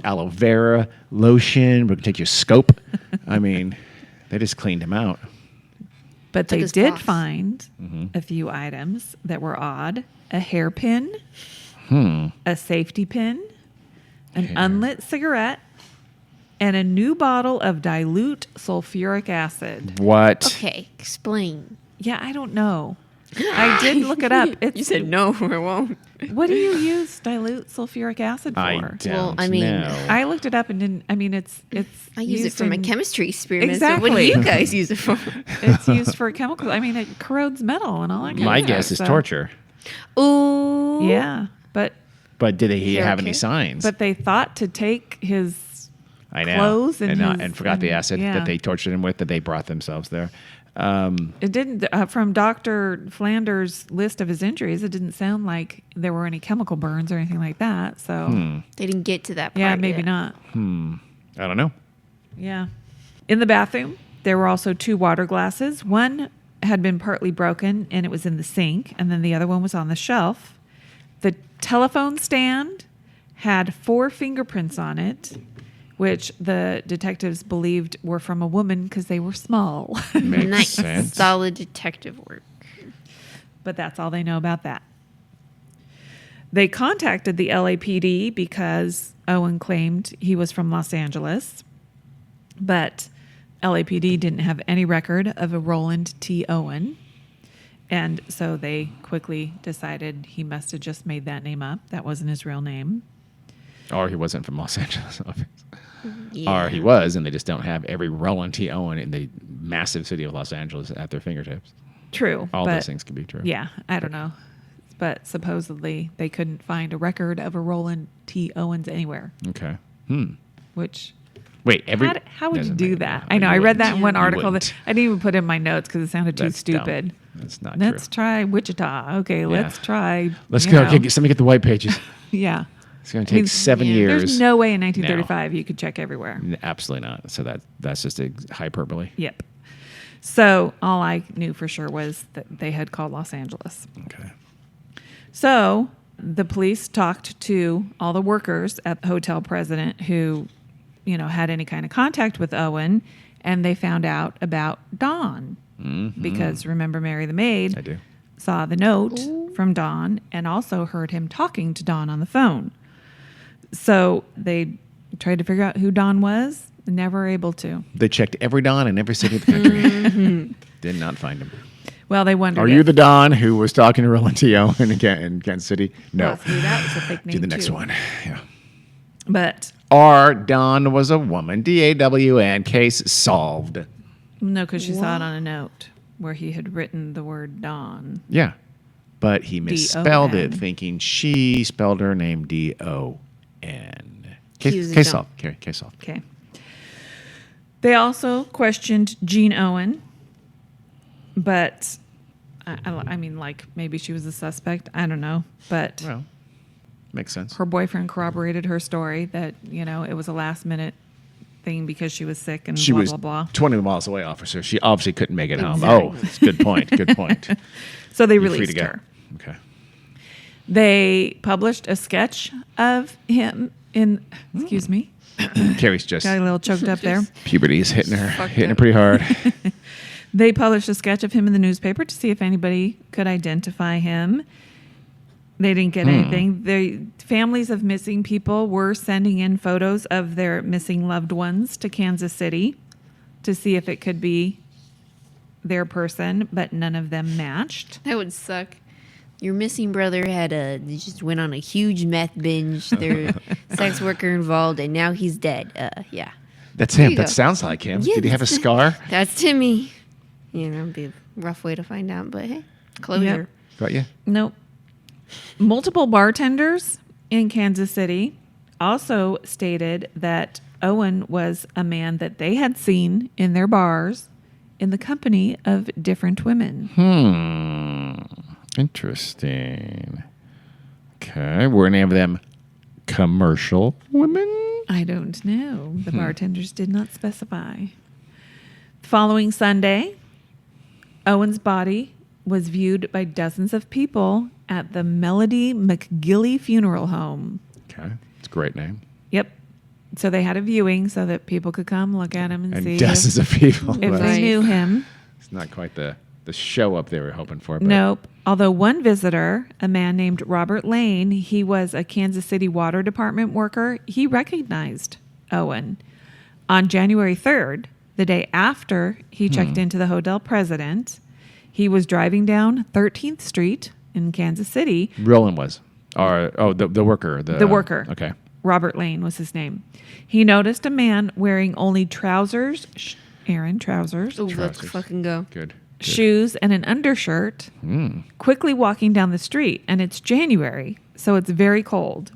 Speaker 1: aloe vera lotion. We're going to take your scope. I mean, they just cleaned him out.
Speaker 2: But
Speaker 3: Took
Speaker 2: they
Speaker 3: his
Speaker 2: did
Speaker 3: cloth.
Speaker 2: find
Speaker 1: Mm-hmm.
Speaker 2: a few items that were odd: a hairpin, a safety pin, an
Speaker 1: Hair.
Speaker 2: unlit cigarette, and a new bottle of dilute sulfuric acid.
Speaker 1: What?
Speaker 3: Okay, explain.
Speaker 2: Yeah, I don't know. I did look it up. It's,
Speaker 3: You said no, I won't.
Speaker 2: what do you use dilute sulfuric acid for?
Speaker 1: I don't
Speaker 3: Well, I mean,
Speaker 1: know.
Speaker 2: I looked it up and didn't. I mean, it's
Speaker 3: I use it
Speaker 2: used
Speaker 3: for my
Speaker 2: in-
Speaker 3: chemistry experiments. So what do
Speaker 2: Exactly.
Speaker 3: you guys use it for?
Speaker 2: It's used for chemicals. I mean, it corrodes metal and all that. Kind
Speaker 1: My
Speaker 2: of
Speaker 1: guess
Speaker 2: stuff,
Speaker 1: is
Speaker 2: so-
Speaker 1: torture.
Speaker 3: Ooh.
Speaker 2: Yeah, but
Speaker 1: But did he
Speaker 3: Hair
Speaker 1: have any
Speaker 3: care?
Speaker 1: signs?
Speaker 2: But they thought to take his
Speaker 1: I know.
Speaker 2: clothes and
Speaker 1: and,
Speaker 2: his-
Speaker 1: and forgot the
Speaker 2: and-
Speaker 1: acid
Speaker 2: yeah.
Speaker 1: that they tortured him with, that they brought themselves there.
Speaker 2: It didn't from Dr. Flanders' list of his injuries. It didn't sound like there were any chemical burns or anything like that. So
Speaker 3: They didn't get to that part.
Speaker 2: yeah, maybe
Speaker 3: yet.
Speaker 2: not.
Speaker 1: I don't know.
Speaker 2: Yeah. In the bathroom, there were also 2 water glasses. One had been partly broken and it was in the sink, and then the other one was on the shelf. The telephone stand had 4 fingerprints on it, which the detectives believed were from a woman because they were small.
Speaker 1: Makes
Speaker 3: Nice.
Speaker 1: sense.
Speaker 3: Solid detective work.
Speaker 2: But that's all they know about that. They contacted the LAPD because Owen claimed he was from Los Angeles, but LAPD didn't have any record of a Roland T. Owen. And so they quickly decided he must have just made that name up. That wasn't his real name.
Speaker 1: Or he wasn't from Los Angeles.
Speaker 3: Yeah.
Speaker 1: Or he was, and they just don't have every Roland T. Owen in the massive city of Los Angeles at their fingertips.
Speaker 2: True.
Speaker 1: All
Speaker 2: but
Speaker 1: those things could be true.
Speaker 2: Yeah, I don't know. But supposedly they couldn't find a record of a Roland T. Owens anywhere,
Speaker 1: Okay.
Speaker 2: which...
Speaker 1: Wait,
Speaker 2: How would you
Speaker 1: doesn't
Speaker 2: do
Speaker 1: make-
Speaker 2: that?
Speaker 1: no,
Speaker 2: I know.
Speaker 1: you
Speaker 2: I read
Speaker 1: wouldn't.
Speaker 2: that in one
Speaker 1: You
Speaker 2: article that
Speaker 1: wouldn't.
Speaker 2: I didn't even put in my notes because it sounded too
Speaker 1: That's dumb.
Speaker 2: stupid.
Speaker 1: That's not
Speaker 2: Let's
Speaker 1: true.
Speaker 2: try Wichita. Okay, let's try.
Speaker 1: Let's
Speaker 2: you
Speaker 1: go.
Speaker 2: know.
Speaker 1: Okay, somebody get the white pages.
Speaker 2: Yeah.
Speaker 1: It's going to take 7 years.
Speaker 2: There's no way in 1935 you could check everywhere.
Speaker 1: Absolutely not. So that's just a hyperbole.
Speaker 2: Yep. So all I knew for sure was that they had called Los Angeles.
Speaker 1: Okay.
Speaker 2: So the police talked to all the workers at the hotel president who, had any kind of contact with Owen, and they found out about Dawn. Because remember Mary the maid
Speaker 1: I do.
Speaker 2: saw the note from Dawn and also heard him talking to Dawn on the phone. So they tried to figure out who Dawn was, never able to.
Speaker 1: They checked every Don in every city of the country. Did not find him.
Speaker 2: Well, they wondered
Speaker 1: Are you the Don who was talking to Roland T. Owen in Kansas City? No.
Speaker 2: possibly that was a fake name
Speaker 1: Do the next
Speaker 2: too.
Speaker 1: one. Yeah.
Speaker 2: But
Speaker 1: Or Dawn was a woman. DAWN. Case solved.
Speaker 2: no, because she saw it on a note where he had written the word Dawn.
Speaker 1: Yeah. But he misspelled it,
Speaker 2: D-O-N.
Speaker 1: thinking she spelled her name D-O-N.
Speaker 3: He was a
Speaker 1: Case
Speaker 3: Don.
Speaker 1: solved. Carrie, case solved.
Speaker 2: Okay. They also questioned Jean Owen, but I mean, like maybe she was a suspect. I don't know, but
Speaker 1: Well, makes sense.
Speaker 2: her boyfriend corroborated her story that it was a last minute thing because she was sick and
Speaker 1: She
Speaker 2: blah
Speaker 1: was
Speaker 2: blah blah.
Speaker 1: 20 miles away, officer. She obviously couldn't make it home.
Speaker 3: Exactly.
Speaker 1: Oh, it's a good point. Good point.
Speaker 2: So they
Speaker 1: You're free to
Speaker 2: released
Speaker 1: go.
Speaker 2: her.
Speaker 1: Okay.
Speaker 2: They published a sketch of him in. Excuse me,
Speaker 1: Carrie's just
Speaker 2: got a little choked up there.
Speaker 1: puberty is hitting her
Speaker 3: Fucked
Speaker 1: hitting her
Speaker 3: up.
Speaker 1: pretty hard.
Speaker 2: They published a sketch of him in the newspaper to see if anybody could identify him. They didn't get anything. The families of missing people were sending in photos of their missing loved ones to Kansas City to see if it could be their person, but none of them matched.
Speaker 3: That would suck. Your missing brother they just went on a huge meth binge. There's a sex worker involved, and now he's dead. Yeah.
Speaker 1: That's
Speaker 3: There
Speaker 1: him.
Speaker 3: you
Speaker 1: That
Speaker 3: go.
Speaker 1: sounds like him.
Speaker 3: Yeah,
Speaker 1: Did he have a
Speaker 3: that's-
Speaker 1: scar?
Speaker 3: That's Timmy. It'd be a rough way to find out, but hey, closure.
Speaker 1: Got you?
Speaker 2: Nope. Multiple bartenders in Kansas City also stated that Owen was a man that they had seen in their bars in the company of different women.
Speaker 1: Interesting. Okay. Were any of them commercial women?
Speaker 2: I don't know. The bartenders did not specify. The following Sunday, Owen's body was viewed by dozens of people at the Melody McGilly Funeral Home.
Speaker 1: Okay. It's a great name.
Speaker 2: Yep. So they had a viewing so that people could come look at him and
Speaker 1: And
Speaker 2: see
Speaker 1: dozens of people.
Speaker 2: if
Speaker 3: Right.
Speaker 2: they knew him.
Speaker 1: It's not quite the show up they were hoping for. But
Speaker 2: Nope. Although one visitor, a man named Robert Lane, he was a Kansas City Water Department worker, he recognized Owen. On January 3rd, the day after he checked into the hotel president, he was driving down 13th Street in Kansas City.
Speaker 1: Roland was. Or, the worker.
Speaker 2: The worker.
Speaker 1: Okay.
Speaker 2: Robert Lane was his name. He noticed a man wearing only trousers, Aaron, trousers,
Speaker 3: Oh, let's
Speaker 1: Trousers.
Speaker 3: fucking go.
Speaker 1: Good.
Speaker 2: shoes, and an undershirt, quickly walking down the street. And it's January, so it's very cold.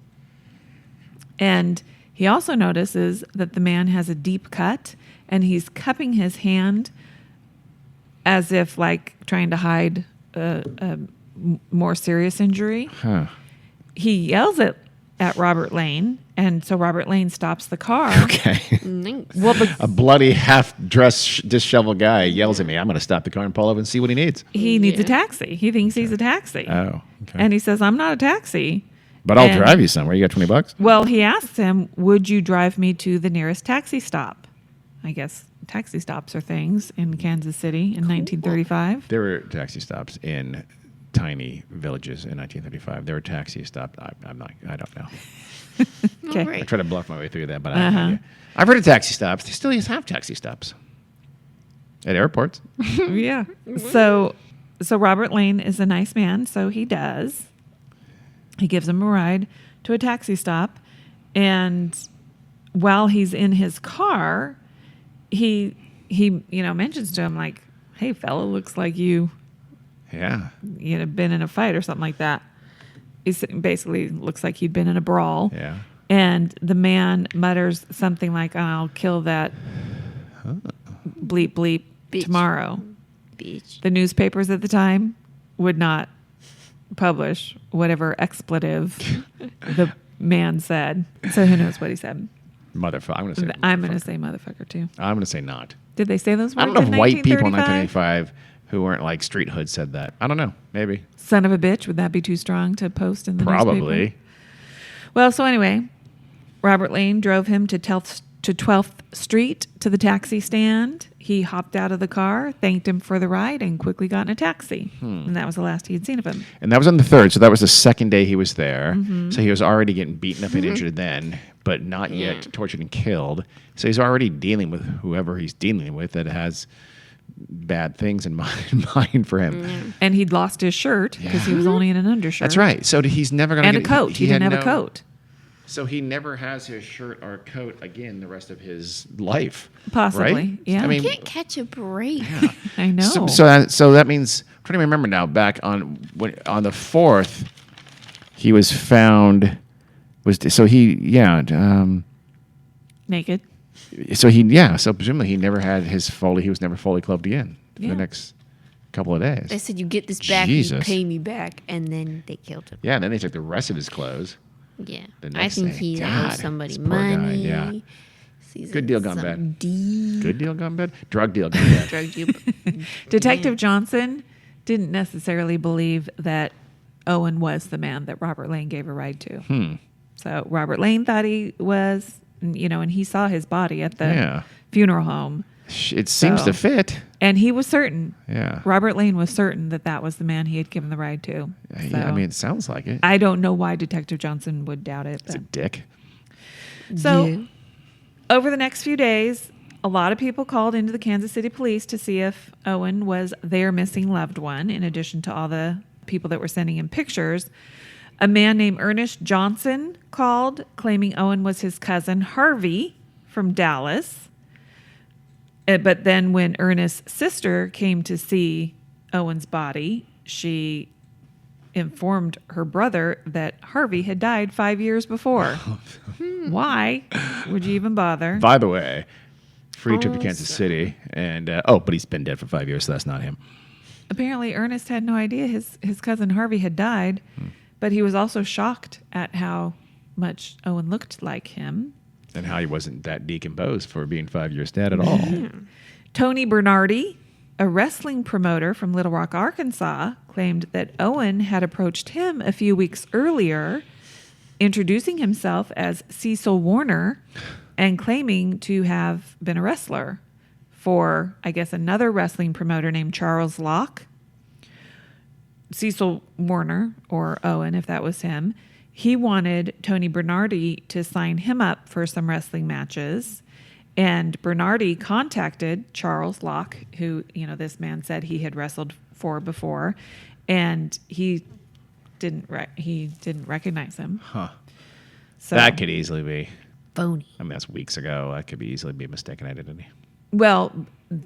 Speaker 2: And he also notices that the man has a deep cut, and he's cupping his hand as if like trying to hide a more serious injury.
Speaker 1: Huh.
Speaker 2: He yells at Robert Lane, and so Robert Lane stops the car.
Speaker 1: Okay.
Speaker 3: Nice.
Speaker 2: Well, the,
Speaker 1: A bloody, half-dressed, disheveled guy yells at me. I'm going to stop the car and pull over and see what he needs.
Speaker 2: he needs a
Speaker 3: Yeah.
Speaker 2: taxi. He thinks he's a taxi.
Speaker 1: Oh, okay.
Speaker 2: And he says, I'm not a taxi.
Speaker 1: But I'll
Speaker 2: And-
Speaker 1: drive you somewhere. You got $20?
Speaker 2: Well, he asked him, would you drive me to the nearest taxi stop? I guess taxi stops are things in Kansas City in 1935.
Speaker 1: There were taxi stops in tiny villages in 1935. There were taxi stops. I don't know.
Speaker 2: Okay.
Speaker 3: All right.
Speaker 1: I try to bluff my way through that, but I have no idea. I've heard of taxi stops. They still have taxi stops at airports.
Speaker 2: Yeah. So Robert Lane is a nice man, so he does. He gives him a ride to a taxi stop, and while he's in his car, he mentions to him like, "Hey, fella, looks like you
Speaker 1: Yeah.
Speaker 2: been in a fight or something like that." It basically looks like he'd been in a brawl.
Speaker 1: Yeah.
Speaker 2: And the man mutters something like, "I'll kill that bleep bleep
Speaker 3: Bitch.
Speaker 2: tomorrow."
Speaker 3: Bitch.
Speaker 2: The newspapers at the time would not publish whatever expletive the man said. So who knows what he said?
Speaker 1: Motherfucker.
Speaker 2: I'm going to say motherfucker too.
Speaker 1: I'm going to say not.
Speaker 2: Did they say those words
Speaker 1: I don't know if
Speaker 2: in
Speaker 1: white people in
Speaker 2: 1935?
Speaker 1: 1985 who weren't like street hoods said that. I don't know. Maybe.
Speaker 2: Son of a bitch, would that be too strong to post in the newspaper?
Speaker 1: Probably.
Speaker 2: Well, so anyway, Robert Lane drove him to 12th Street to the taxi stand. He hopped out of the car, thanked him for the ride, and quickly got in a taxi. And that was the last he had seen of him.
Speaker 1: And that was on the 3rd, so that was the second day he was there.
Speaker 2: Mm-hmm.
Speaker 1: So he was already getting beaten up and injured then, but not yet tortured and killed. So he's already dealing with whoever he's dealing with that has bad things in mind for him.
Speaker 2: And he'd lost his shirt because he was only in an undershirt.
Speaker 1: That's right. So he's never going to
Speaker 2: And a
Speaker 1: get
Speaker 2: coat. He didn't
Speaker 1: had
Speaker 2: have a coat.
Speaker 1: So he never has his shirt or coat again the rest of his life.
Speaker 2: Possibly,
Speaker 1: right?
Speaker 2: yeah.
Speaker 1: I mean,
Speaker 3: Can't catch a break.
Speaker 2: I know.
Speaker 1: so that means I'm trying to remember now. Back on the 4th, he was found. Naked.
Speaker 2: So
Speaker 1: So presumably he never had his Foley. He was never fully clothed again for
Speaker 2: Yeah.
Speaker 1: the next couple of days.
Speaker 3: They said, you get this back,
Speaker 1: Jesus.
Speaker 3: you pay me back. And then they killed him.
Speaker 1: Yeah, and then they took the rest of his clothes.
Speaker 3: Yeah.
Speaker 1: The
Speaker 3: I
Speaker 1: next
Speaker 3: think
Speaker 1: day.
Speaker 3: he
Speaker 1: God,
Speaker 3: owes somebody
Speaker 1: this poor guy,
Speaker 3: money.
Speaker 1: yeah.
Speaker 3: Sees
Speaker 1: Good
Speaker 3: it
Speaker 1: deal gone
Speaker 3: some
Speaker 1: bad.
Speaker 3: D.
Speaker 1: Good deal gone bad. Drug deal gone bad.
Speaker 3: Drug deal.
Speaker 2: Detective Johnson didn't necessarily believe that Owen was the man that Robert Lane gave a ride to. So Robert Lane thought he was, and he saw his body at the funeral home.
Speaker 1: It seems
Speaker 2: So-
Speaker 1: to fit.
Speaker 2: And he was certain.
Speaker 1: Yeah.
Speaker 2: Robert Lane was certain that was the man he had given the ride to.
Speaker 1: Yeah, I
Speaker 2: So,
Speaker 1: mean, it sounds like it.
Speaker 2: I don't know why Detective Johnson would doubt it.
Speaker 1: It's a
Speaker 2: But.
Speaker 1: dick.
Speaker 2: So
Speaker 3: Yeah.
Speaker 2: over the next few days, a lot of people called into the Kansas City police to see if Owen was their missing loved one, in addition to all the people that were sending him pictures. A man named Ernest Johnson called, claiming Owen was his cousin Harvey from Dallas. But then when Ernest's sister came to see Owen's body, she informed her brother that Harvey had died 5 years before. Why would you even bother?
Speaker 1: By the way, free trip to
Speaker 3: Oh,
Speaker 1: Kansas
Speaker 3: so-
Speaker 1: City, and but he's been dead for 5 years, so that's not him.
Speaker 2: Apparently, Ernest had no idea his cousin Harvey had died, but he was also shocked at how much Owen looked like him.
Speaker 1: And how he wasn't that decomposed for being 5 years dead at all.
Speaker 2: Tony Bernardi, a wrestling promoter from Little Rock, Arkansas, claimed that Owen had approached him a few weeks earlier, introducing himself as Cecil Warner and claiming to have been a wrestler for, I guess, another wrestling promoter named Charles Locke. Cecil Warner, or Owen, if that was him, he wanted Tony Bernardi to sign him up for some wrestling matches. And Bernardi contacted Charles Locke, who, this man said he had wrestled for before, and he didn't recognize him.
Speaker 1: Huh.
Speaker 2: So,
Speaker 1: That could easily be.
Speaker 3: Phony.
Speaker 1: I mean, that's weeks ago. That could easily be a mistaken identity.
Speaker 2: well,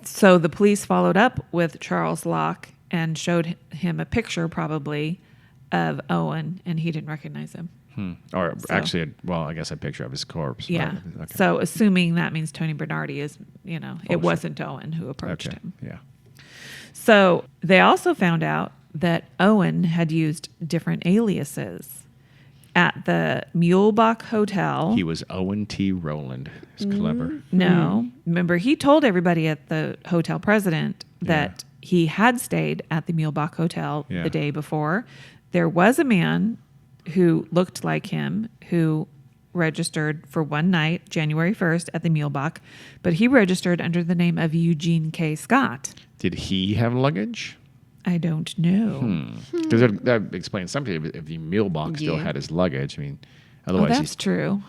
Speaker 2: so the police followed up with Charles Locke and showed him a picture, probably, of Owen, and he didn't recognize him.
Speaker 1: Or
Speaker 2: So-
Speaker 1: actually, I guess a picture of his corpse.
Speaker 2: Yeah.
Speaker 1: Right. Okay.
Speaker 2: So assuming that means Tony Bernardi is, it
Speaker 1: sure.
Speaker 2: wasn't Owen who approached
Speaker 1: Okay.
Speaker 2: him.
Speaker 1: Yeah.
Speaker 2: So they also found out that Owen had used different aliases at the Mulebach Hotel.
Speaker 1: He was Owen T. Roland. It's clever.
Speaker 2: No. Remember, he told everybody at the hotel president that he had stayed at the Mulebach Hotel
Speaker 1: Yeah.
Speaker 2: the day before. There was a man who looked like him, who registered for one night, January 1st, at the Mulebach, but he registered under the name of Eugene K. Scott.
Speaker 1: Did he have luggage?
Speaker 2: I don't know.
Speaker 1: Because that explains something. If the Mulebach still
Speaker 3: Yeah.
Speaker 1: had his luggage, I mean,
Speaker 2: Oh,
Speaker 1: otherwise
Speaker 2: that's
Speaker 1: he
Speaker 2: true.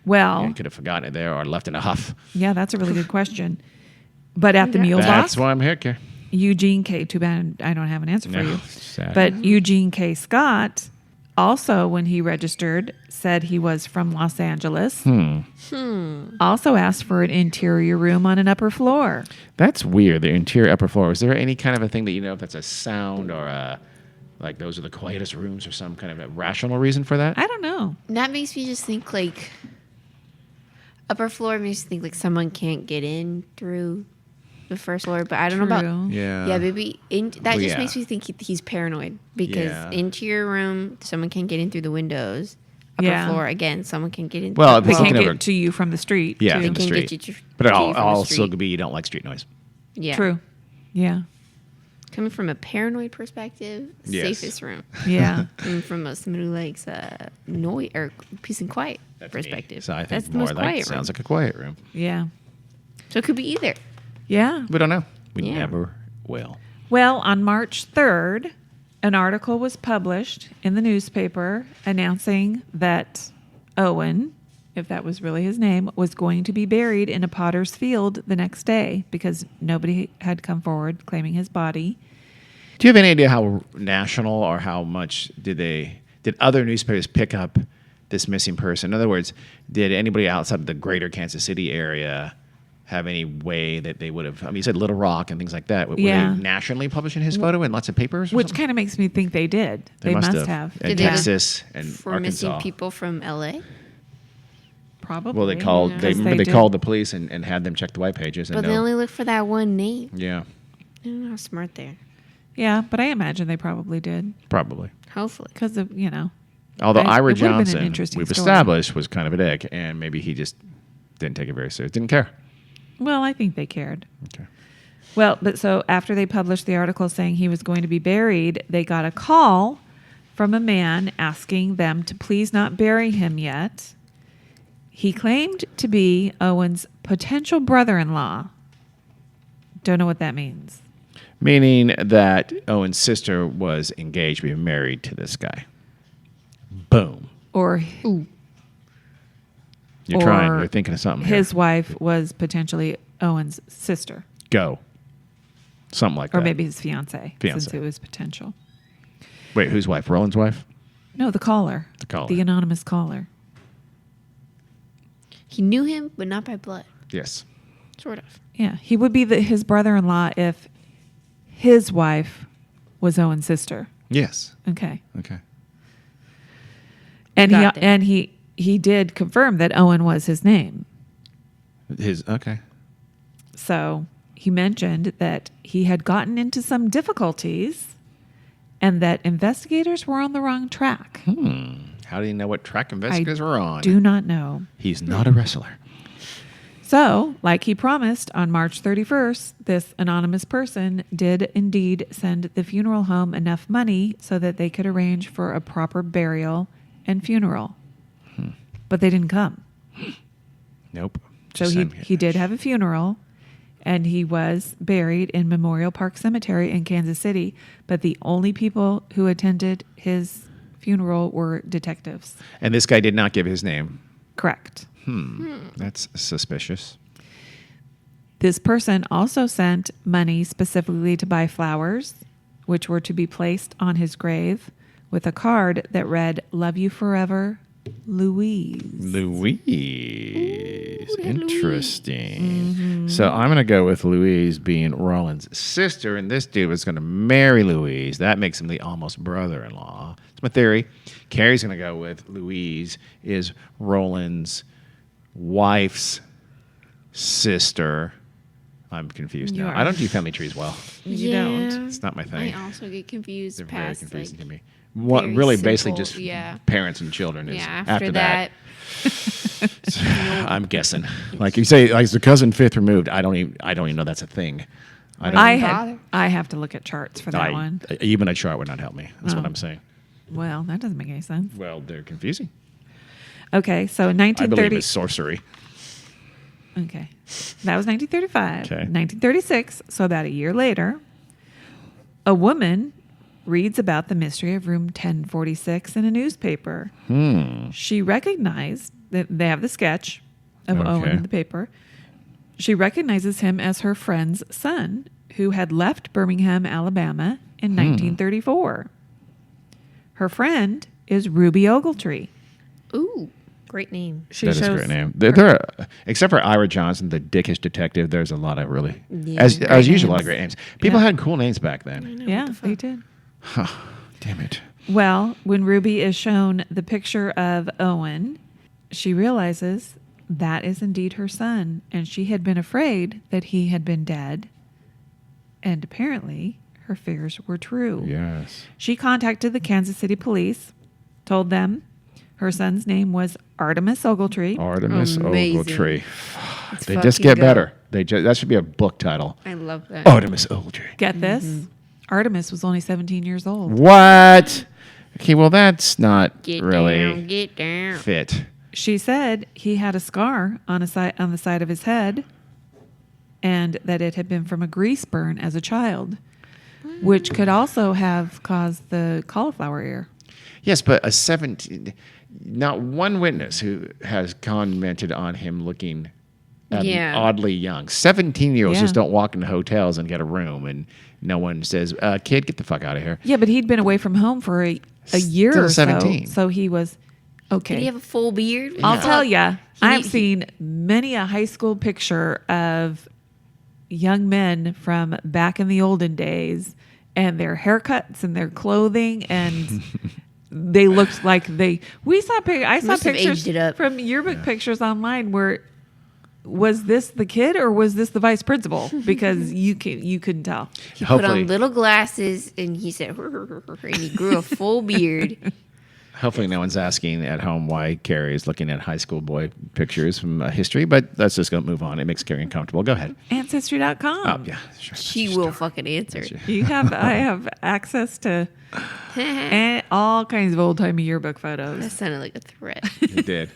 Speaker 2: Well,
Speaker 1: could have forgotten it there or left in a huff.
Speaker 2: yeah, that's a really good question. But at the
Speaker 3: Yeah.
Speaker 1: That's
Speaker 2: Mulebach,
Speaker 1: why I'm here, Kay.
Speaker 2: Eugene K. Too bad I don't have an answer for
Speaker 1: No,
Speaker 2: you.
Speaker 1: sad.
Speaker 2: But Eugene K. Scott also, when he registered, said he was from Los Angeles. Also asked for an interior room on an upper floor.
Speaker 1: That's weird. The interior upper floor. Is there any kind of a thing that you know if that's a sound or like those are the quietest rooms or some kind of a rational reason for that?
Speaker 2: I don't know.
Speaker 3: That makes me just think like upper floor makes me think like someone can't get in through the first floor, but I don't know about.
Speaker 2: True.
Speaker 3: Yeah, maybe that
Speaker 1: Well,
Speaker 3: just
Speaker 1: yeah.
Speaker 3: makes me think he's paranoid because
Speaker 1: Yeah.
Speaker 3: interior room, someone can get in through the windows. Upper
Speaker 2: Yeah.
Speaker 3: floor again, someone can get in.
Speaker 1: Well,
Speaker 2: They
Speaker 1: Speaking
Speaker 2: can't
Speaker 1: of
Speaker 2: get
Speaker 1: a-
Speaker 2: to you from the street.
Speaker 1: Yeah,
Speaker 2: too.
Speaker 3: they
Speaker 1: from the
Speaker 3: can
Speaker 1: street.
Speaker 3: get you.
Speaker 1: But it
Speaker 3: to you from the
Speaker 1: also
Speaker 3: street.
Speaker 1: could be you don't like street noise.
Speaker 3: Yeah.
Speaker 2: True. Yeah.
Speaker 3: Coming from a paranoid perspective,
Speaker 1: Yes.
Speaker 3: safest room.
Speaker 2: Yeah.
Speaker 3: Coming from somebody who likes noise or peace and quiet
Speaker 1: That's
Speaker 3: perspective.
Speaker 1: Me. So I think
Speaker 3: that's the
Speaker 1: more
Speaker 3: most
Speaker 1: like
Speaker 3: quiet
Speaker 1: sounds
Speaker 3: room.
Speaker 1: like a quiet room.
Speaker 2: Yeah.
Speaker 3: So it could be either.
Speaker 2: Yeah.
Speaker 1: We don't know. We
Speaker 3: Yeah.
Speaker 1: never will.
Speaker 2: Well, on March 3rd, an article was published in the newspaper announcing that Owen, if that was really his name, was going to be buried in a potter's field the next day because nobody had come forward claiming his body.
Speaker 1: Do you have any idea how national or how much did other newspapers pick up this missing person? In other words, did anybody outside of the greater Kansas City area have any way that they would have? I mean, you said Little Rock and things like that. Were
Speaker 2: Yeah.
Speaker 1: they nationally publishing his photo in lots of papers? Or
Speaker 2: Which
Speaker 1: something?
Speaker 2: kind of makes me think they did. They must have.
Speaker 1: In
Speaker 3: Did they have-
Speaker 1: Texas and
Speaker 3: For
Speaker 1: Arkansas.
Speaker 3: missing people from LA.
Speaker 2: Probably.
Speaker 1: Well, they called.
Speaker 3: Yeah.
Speaker 1: They
Speaker 2: Because
Speaker 1: remember they
Speaker 2: did.
Speaker 1: called the police and had them check the white pages. And
Speaker 3: But they only look for that one name.
Speaker 1: yeah,
Speaker 3: I don't know how smart they are.
Speaker 2: Yeah, but I imagine they probably did
Speaker 1: probably.
Speaker 3: Hopefully.
Speaker 2: because of,
Speaker 1: Although
Speaker 2: It
Speaker 1: Ira
Speaker 2: would've been an
Speaker 1: Johnson,
Speaker 2: interesting
Speaker 1: we've
Speaker 2: story.
Speaker 1: established, was kind of a dick, and maybe he just didn't take it very serious. Didn't care.
Speaker 2: Well, I think they cared.
Speaker 1: Okay.
Speaker 2: Well, but so after they published the article saying he was going to be buried, they got a call from a man asking them to please not bury him yet. He claimed to be Owen's potential brother-in-law. Don't know what that means.
Speaker 1: Meaning that Owen's sister was engaged, being married to this guy. Boom.
Speaker 2: Or
Speaker 1: You're trying.
Speaker 2: Or
Speaker 1: You're thinking of something. here.
Speaker 2: his wife was potentially Owen's sister.
Speaker 1: Go. Something like
Speaker 2: Or
Speaker 1: that.
Speaker 2: maybe his fiance, since
Speaker 1: Fiancé.
Speaker 2: it was potential.
Speaker 1: Wait, whose wife? Roland's wife?
Speaker 2: No, the caller.
Speaker 1: The caller.
Speaker 2: The anonymous caller.
Speaker 3: He knew him, but not by blood.
Speaker 1: Yes.
Speaker 3: Sort of.
Speaker 2: Yeah, he would be his brother-in-law if his wife was Owen's sister.
Speaker 1: Yes.
Speaker 2: Okay.
Speaker 1: Okay.
Speaker 2: And
Speaker 3: Got there.
Speaker 2: he did confirm that Owen was his name.
Speaker 1: Okay.
Speaker 2: So he mentioned that he had gotten into some difficulties and that investigators were on the wrong track.
Speaker 1: How do you know what track investigators were on?
Speaker 2: Do not know.
Speaker 1: He's not a wrestler.
Speaker 2: So, like he promised, on March 31st, this anonymous person did indeed send the funeral home enough money so that they could arrange for a proper burial and funeral. But they didn't come.
Speaker 1: Nope.
Speaker 2: So
Speaker 1: Just
Speaker 2: he,
Speaker 1: send me
Speaker 2: he did have a funeral, and he was buried in Memorial Park Cemetery in Kansas City. But the only people who attended his funeral were detectives.
Speaker 1: And this guy did not give his name.
Speaker 2: Correct.
Speaker 1: That's suspicious.
Speaker 2: This person also sent money specifically to buy flowers, which were to be placed on his grave with a card that read, "Love you forever, Louise."
Speaker 1: Louise.
Speaker 3: that
Speaker 1: Interesting. So I'm going to go with Louise being Roland's sister, and this dude was going to marry Louise. That makes him the almost brother-in-law. It's my theory. Carrie's going to go with Louise is Roland's wife's sister. I'm confused
Speaker 2: You
Speaker 1: now.
Speaker 2: are.
Speaker 1: I don't do family trees well.
Speaker 2: You don't.
Speaker 1: It's not my
Speaker 3: I
Speaker 1: thing.
Speaker 3: also get confused
Speaker 1: They're very
Speaker 3: past
Speaker 1: confusing to
Speaker 3: like
Speaker 1: me. What,
Speaker 3: very
Speaker 1: really, basically
Speaker 3: simple,
Speaker 1: just
Speaker 3: yeah.
Speaker 1: parents and children is
Speaker 3: yeah.
Speaker 1: after that.
Speaker 3: that
Speaker 1: I'm guessing. Like you say, like the cousin fifth removed. I don't even know that's a thing. I don't.
Speaker 2: I
Speaker 3: bother.
Speaker 2: have to look at charts for that one.
Speaker 1: Even a chart would not help me. That's what
Speaker 2: Oh.
Speaker 1: I'm saying.
Speaker 2: Well, that doesn't make any sense.
Speaker 1: Well, they're confusing.
Speaker 2: Okay, so in
Speaker 1: I believe
Speaker 2: 1930,
Speaker 1: it's sorcery.
Speaker 2: okay, that was 1935.
Speaker 1: Okay.
Speaker 2: 1936, so about a year later, a woman reads about the mystery of room 1046 in a newspaper. She recognized that they have the sketch of
Speaker 1: Okay.
Speaker 2: Owen in the paper. She recognizes him as her friend's son, who had left Birmingham, Alabama in 1934. Her friend is Ruby Ogletree.
Speaker 3: Ooh, great name.
Speaker 2: She
Speaker 1: That is a
Speaker 2: shows
Speaker 1: great name. There are, except for Ira Johnson, the dickish detective, there's a lot of really,
Speaker 3: Yeah,
Speaker 1: as
Speaker 2: great
Speaker 1: usual, a lot of
Speaker 2: names.
Speaker 1: great names. People
Speaker 2: Yeah.
Speaker 1: had cool names back then.
Speaker 2: Yeah, they did.
Speaker 1: Damn it.
Speaker 2: Well, when Ruby is shown the picture of Owen, she realizes that is indeed her son, and she had been afraid that he had been dead. And apparently, her fears were true.
Speaker 1: Yes.
Speaker 2: She contacted the Kansas City police, told them her son's name was Artemis Ogletree.
Speaker 1: Artemis
Speaker 3: Amazing.
Speaker 1: Ogletree.
Speaker 3: Let's
Speaker 1: They just
Speaker 3: fucking
Speaker 1: get
Speaker 3: go.
Speaker 1: better. That should be a book title.
Speaker 3: I love that.
Speaker 1: Artemis Ogletree.
Speaker 2: Get this? Artemis was only 17 years old.
Speaker 1: What? Okay, well, that's not
Speaker 3: Get
Speaker 1: really
Speaker 3: down, get down.
Speaker 1: fit.
Speaker 2: She said he had a scar on the side of his head, and that it had been from a grease burn as a child, which could also have caused the cauliflower ear.
Speaker 1: Yes, but a 17, not one witness who has commented on him looking
Speaker 3: Yeah.
Speaker 1: oddly young. 17-year-olds
Speaker 2: Yeah.
Speaker 1: just don't walk into hotels and get a room, and no one says, kid, get the fuck out of here.
Speaker 2: Yeah, but he'd been away from home for a year
Speaker 1: Still
Speaker 2: or
Speaker 1: 17.
Speaker 2: so he was okay.
Speaker 3: Did he have a full beard?
Speaker 2: I'll tell you, I've
Speaker 3: he-
Speaker 2: seen many a high school picture of young men from back in the olden days, and their haircuts and their clothing, and they looked like I saw
Speaker 3: Must have
Speaker 2: pictures
Speaker 3: aged it up.
Speaker 2: from yearbook pictures online where was this the kid or was this the vice principal? Because you couldn't tell.
Speaker 3: He put
Speaker 1: Hopefully-
Speaker 3: on little glasses and he said, and he grew a full beard.
Speaker 1: Hopefully no one's asking at home why Carrie is looking at high school boy pictures from history, but let's just go move on. It makes Carrie uncomfortable. Go ahead.
Speaker 2: Ancestry.com.
Speaker 1: Oh, yeah, sure.
Speaker 3: She will fucking answer.
Speaker 2: I have access to all kinds of old timey yearbook
Speaker 3: That
Speaker 2: photos.
Speaker 3: sounded like a threat.
Speaker 1: It did.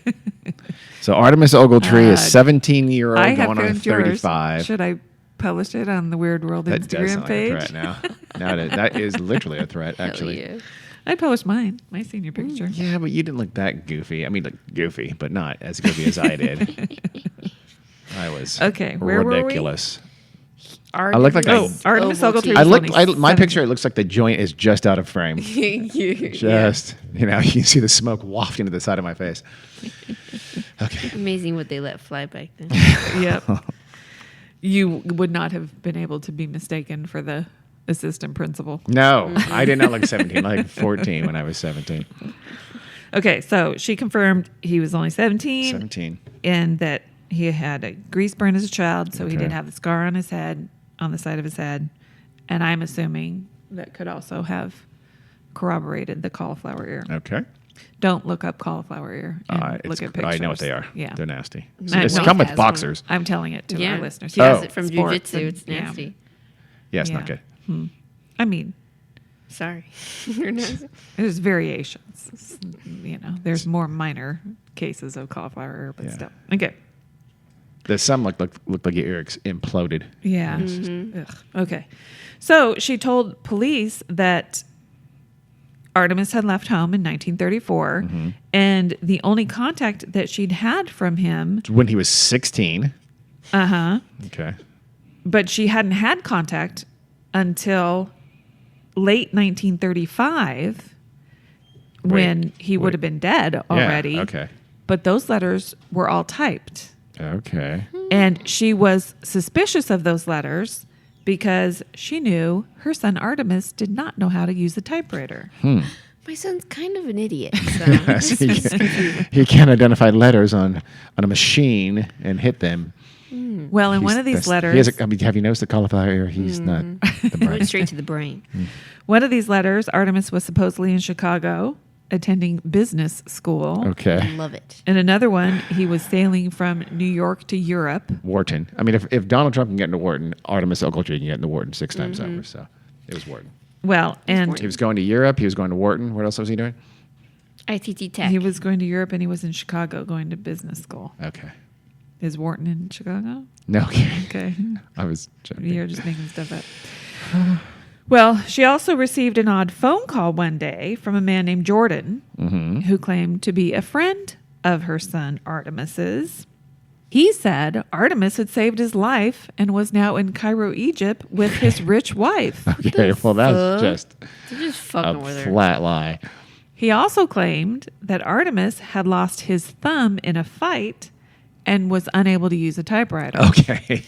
Speaker 1: So Artemis Ogletree is 17-year-old
Speaker 2: I have
Speaker 1: going on
Speaker 2: found yours.
Speaker 1: 35.
Speaker 2: Should I publish it on the Weird World
Speaker 1: That does
Speaker 2: Instagram
Speaker 1: sound like a
Speaker 2: page?
Speaker 1: threat now. That is literally a threat, actually.
Speaker 3: Hell yeah.
Speaker 2: I published my senior picture.
Speaker 1: Yeah, but you didn't look that goofy. I mean, like goofy, but not as goofy as I did. I was
Speaker 2: Okay, where were we?
Speaker 1: ridiculous.
Speaker 3: I
Speaker 1: look like
Speaker 2: Artemis Ogletree.
Speaker 1: I
Speaker 2: was
Speaker 1: look.
Speaker 2: only
Speaker 1: My
Speaker 2: 17.
Speaker 1: picture. It looks like the joint is just out of frame. Just you know, you can see the smoke wafting to the side of my face. Okay.
Speaker 3: Amazing what they let fly back then.
Speaker 2: Yep. You would not have been able to be mistaken for the assistant principal.
Speaker 1: No, I did not look 17. I like 14 when I was 17.
Speaker 2: Okay, so she confirmed he was only 17,
Speaker 1: 17.
Speaker 2: and that he had a grease burn as a child, so he
Speaker 1: Okay.
Speaker 2: did have the scar on his head, on the side of his head. And I'm assuming that could also have corroborated the cauliflower ear.
Speaker 1: Okay.
Speaker 2: Don't look up cauliflower ear and look at pictures.
Speaker 1: I know what they are.
Speaker 2: Yeah.
Speaker 1: They're nasty.
Speaker 2: I
Speaker 1: It's
Speaker 2: know.
Speaker 1: come with
Speaker 3: Has one.
Speaker 1: boxers.
Speaker 2: I'm telling it to
Speaker 3: Yeah.
Speaker 2: our listeners.
Speaker 3: He has
Speaker 1: Oh.
Speaker 3: it from
Speaker 2: Sports
Speaker 3: jujitsu.
Speaker 2: and-
Speaker 3: It's
Speaker 2: yeah.
Speaker 3: nasty.
Speaker 1: Yeah, it's
Speaker 2: Yeah.
Speaker 1: not good.
Speaker 2: I mean,
Speaker 3: Sorry. You're not-
Speaker 2: there's variations. You know, there's more minor cases of cauliflower ear, but
Speaker 1: Yeah.
Speaker 2: still. Okay.
Speaker 1: The some looked like your ear imploded.
Speaker 2: Yeah. Ugh. Okay. So she told police that Artemis had left home in 1934, and the only contact that she'd had from him,
Speaker 1: When he was 16. Okay.
Speaker 2: but she hadn't had contact until late 1935 when he would have been dead already.
Speaker 1: Yeah, okay.
Speaker 2: But those letters were all typed.
Speaker 1: Okay.
Speaker 2: And she was suspicious of those letters because she knew her son Artemis did not know how to use a typewriter.
Speaker 3: My son's kind of an idiot. So
Speaker 1: Yes, he can't identify letters on a machine and hit them.
Speaker 2: Well, in
Speaker 1: He's-
Speaker 2: one of these
Speaker 1: that's-
Speaker 2: letters,
Speaker 1: he has a, I mean, have you noticed the cauliflower ear? He's not the
Speaker 3: went
Speaker 1: brightest.
Speaker 3: straight to the brain.
Speaker 2: one of these letters, Artemis was supposedly in Chicago attending business school.
Speaker 1: Okay.
Speaker 3: Love it.
Speaker 2: In another one, he was sailing from New York to Europe.
Speaker 1: Wharton. I mean, if Donald Trump can get into Wharton, Artemis Ogletree can get into Wharton 6 times over. So it was Wharton.
Speaker 2: Well, and
Speaker 1: He was going to Europe. He was going to Wharton. What else was he doing?
Speaker 3: ITT Tech.
Speaker 2: he was going to Europe and he was in Chicago going to business school.
Speaker 1: Okay.
Speaker 2: Is Wharton in Chicago?
Speaker 1: No.
Speaker 2: Okay.
Speaker 1: I was joking.
Speaker 2: You're just making stuff up. Well, she also received an odd phone call one day from a man named Jordan who claimed to be a friend of her son Artemis's. He said Artemis had saved his life and was now in Cairo, Egypt with his rich wife.
Speaker 1: Okay. Well, that's just
Speaker 3: They're just
Speaker 1: a
Speaker 3: fucking with her.
Speaker 1: flat lie.
Speaker 2: He also claimed that Artemis had lost his thumb in a fight and was unable to use a typewriter.
Speaker 1: Okay.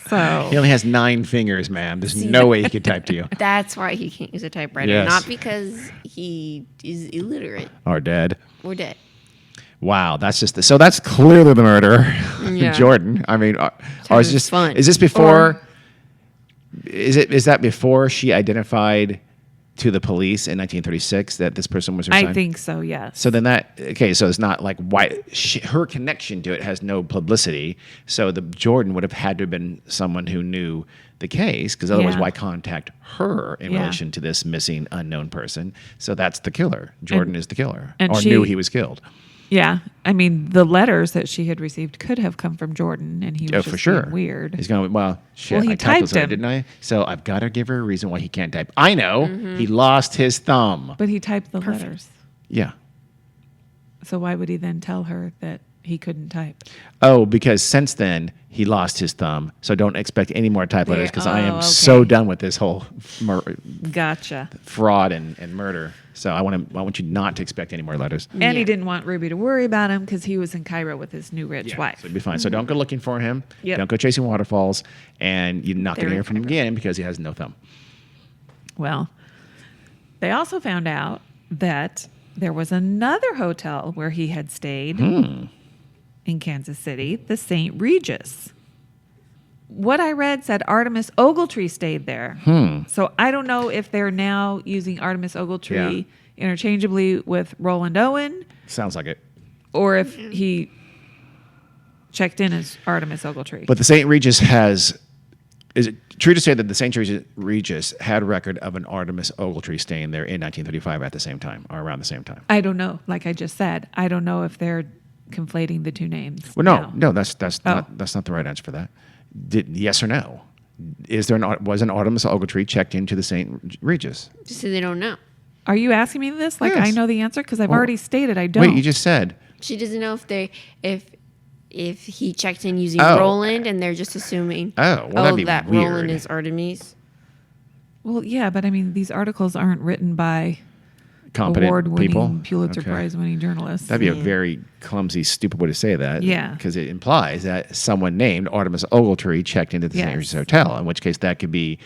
Speaker 2: So
Speaker 1: He only has 9 fingers, ma'am. There's no way he could type to you.
Speaker 3: That's why he can't use a typewriter.
Speaker 1: Yes.
Speaker 3: Not because he is illiterate
Speaker 1: Or dead.
Speaker 3: or dead.
Speaker 1: Wow, that's just so. That's clearly the murder,
Speaker 3: Yeah.
Speaker 1: Jordan. I mean, or is
Speaker 3: was
Speaker 1: just
Speaker 3: fun.
Speaker 1: is this before? Is that before she identified to the police in 1936 that this person was her son?
Speaker 2: I think so, yes.
Speaker 1: So then so it's not like why her connection to it has no publicity. So the Jordan would have had to have been someone who knew the case, because otherwise
Speaker 2: Yeah.
Speaker 1: why contact her in
Speaker 2: Yeah.
Speaker 1: relation to this missing unknown person? So that's the killer. Jordan is the killer,
Speaker 2: and
Speaker 1: or
Speaker 2: she-
Speaker 1: knew he was killed.
Speaker 2: Yeah. I mean, the letters that she had received could have come from Jordan, and he was
Speaker 1: Oh,
Speaker 2: just
Speaker 1: for sure.
Speaker 2: being weird.
Speaker 1: He's going, well, shit,
Speaker 2: Well, he
Speaker 1: I typed this
Speaker 2: typed
Speaker 1: letter,
Speaker 2: him.
Speaker 1: didn't I? So I've got to give her a reason why he can't type. I know. He lost his thumb.
Speaker 2: But he typed the letters.
Speaker 1: Yeah.
Speaker 2: So why would he then tell her that he couldn't type?
Speaker 1: Oh, because since then, he lost his thumb. So don't expect any more type letters, because I am
Speaker 2: okay.
Speaker 1: so done with this whole
Speaker 2: Gotcha.
Speaker 1: fraud and murder. So I want you not to expect any more letters.
Speaker 2: And he didn't want Ruby to worry about him because he was in Cairo with his new rich wife.
Speaker 1: So it'd be fine. So don't go looking for him.
Speaker 2: Yep.
Speaker 1: Don't go chasing waterfalls. And you're not going to
Speaker 3: They're
Speaker 1: hear from him again because he has no thumb.
Speaker 2: Well, they also found out that there was another hotel where he had stayed in Kansas City, the St. Regis. What I read said Artemis Ogletree stayed there. So I don't know if they're now using Artemis Ogletree interchangeably with Roland Owen,
Speaker 1: Sounds like it.
Speaker 2: or if he checked in as Artemis Ogletree.
Speaker 1: But the St. Regis has. Is it true to say that the St. Regis had record of an Artemis Ogletree staying there in 1935 at the same time, or around the same time?
Speaker 2: I don't know. Like I just said, I don't know if they're conflating the two names.
Speaker 1: Well,
Speaker 2: now.
Speaker 1: no, that's not the right answer for that. Yes or no? Was an Artemis Ogletree checked into the St. Regis?
Speaker 3: Just so they don't know.
Speaker 2: Are you asking me this? Like
Speaker 1: Yes.
Speaker 2: I know the answer because I've
Speaker 1: Well,
Speaker 2: already stated I don't.
Speaker 1: Wait, you just said.
Speaker 3: She doesn't know if he checked in using
Speaker 1: Oh.
Speaker 3: Roland, and they're just assuming
Speaker 1: Oh, well, that'd be
Speaker 3: that
Speaker 1: weird.
Speaker 3: Roland is Artemis.
Speaker 2: Well, yeah, but I mean, these articles aren't written by
Speaker 1: Competent
Speaker 2: award-winning,
Speaker 1: people.
Speaker 2: Pulitzer
Speaker 1: Okay.
Speaker 2: Prize-winning journalists.
Speaker 1: That'd be a very clumsy, stupid way to say that.
Speaker 2: Yeah.
Speaker 1: Because it implies that someone named Artemis Ogletree checked into the St.
Speaker 2: Yes.
Speaker 1: Regis Hotel, in which case that could be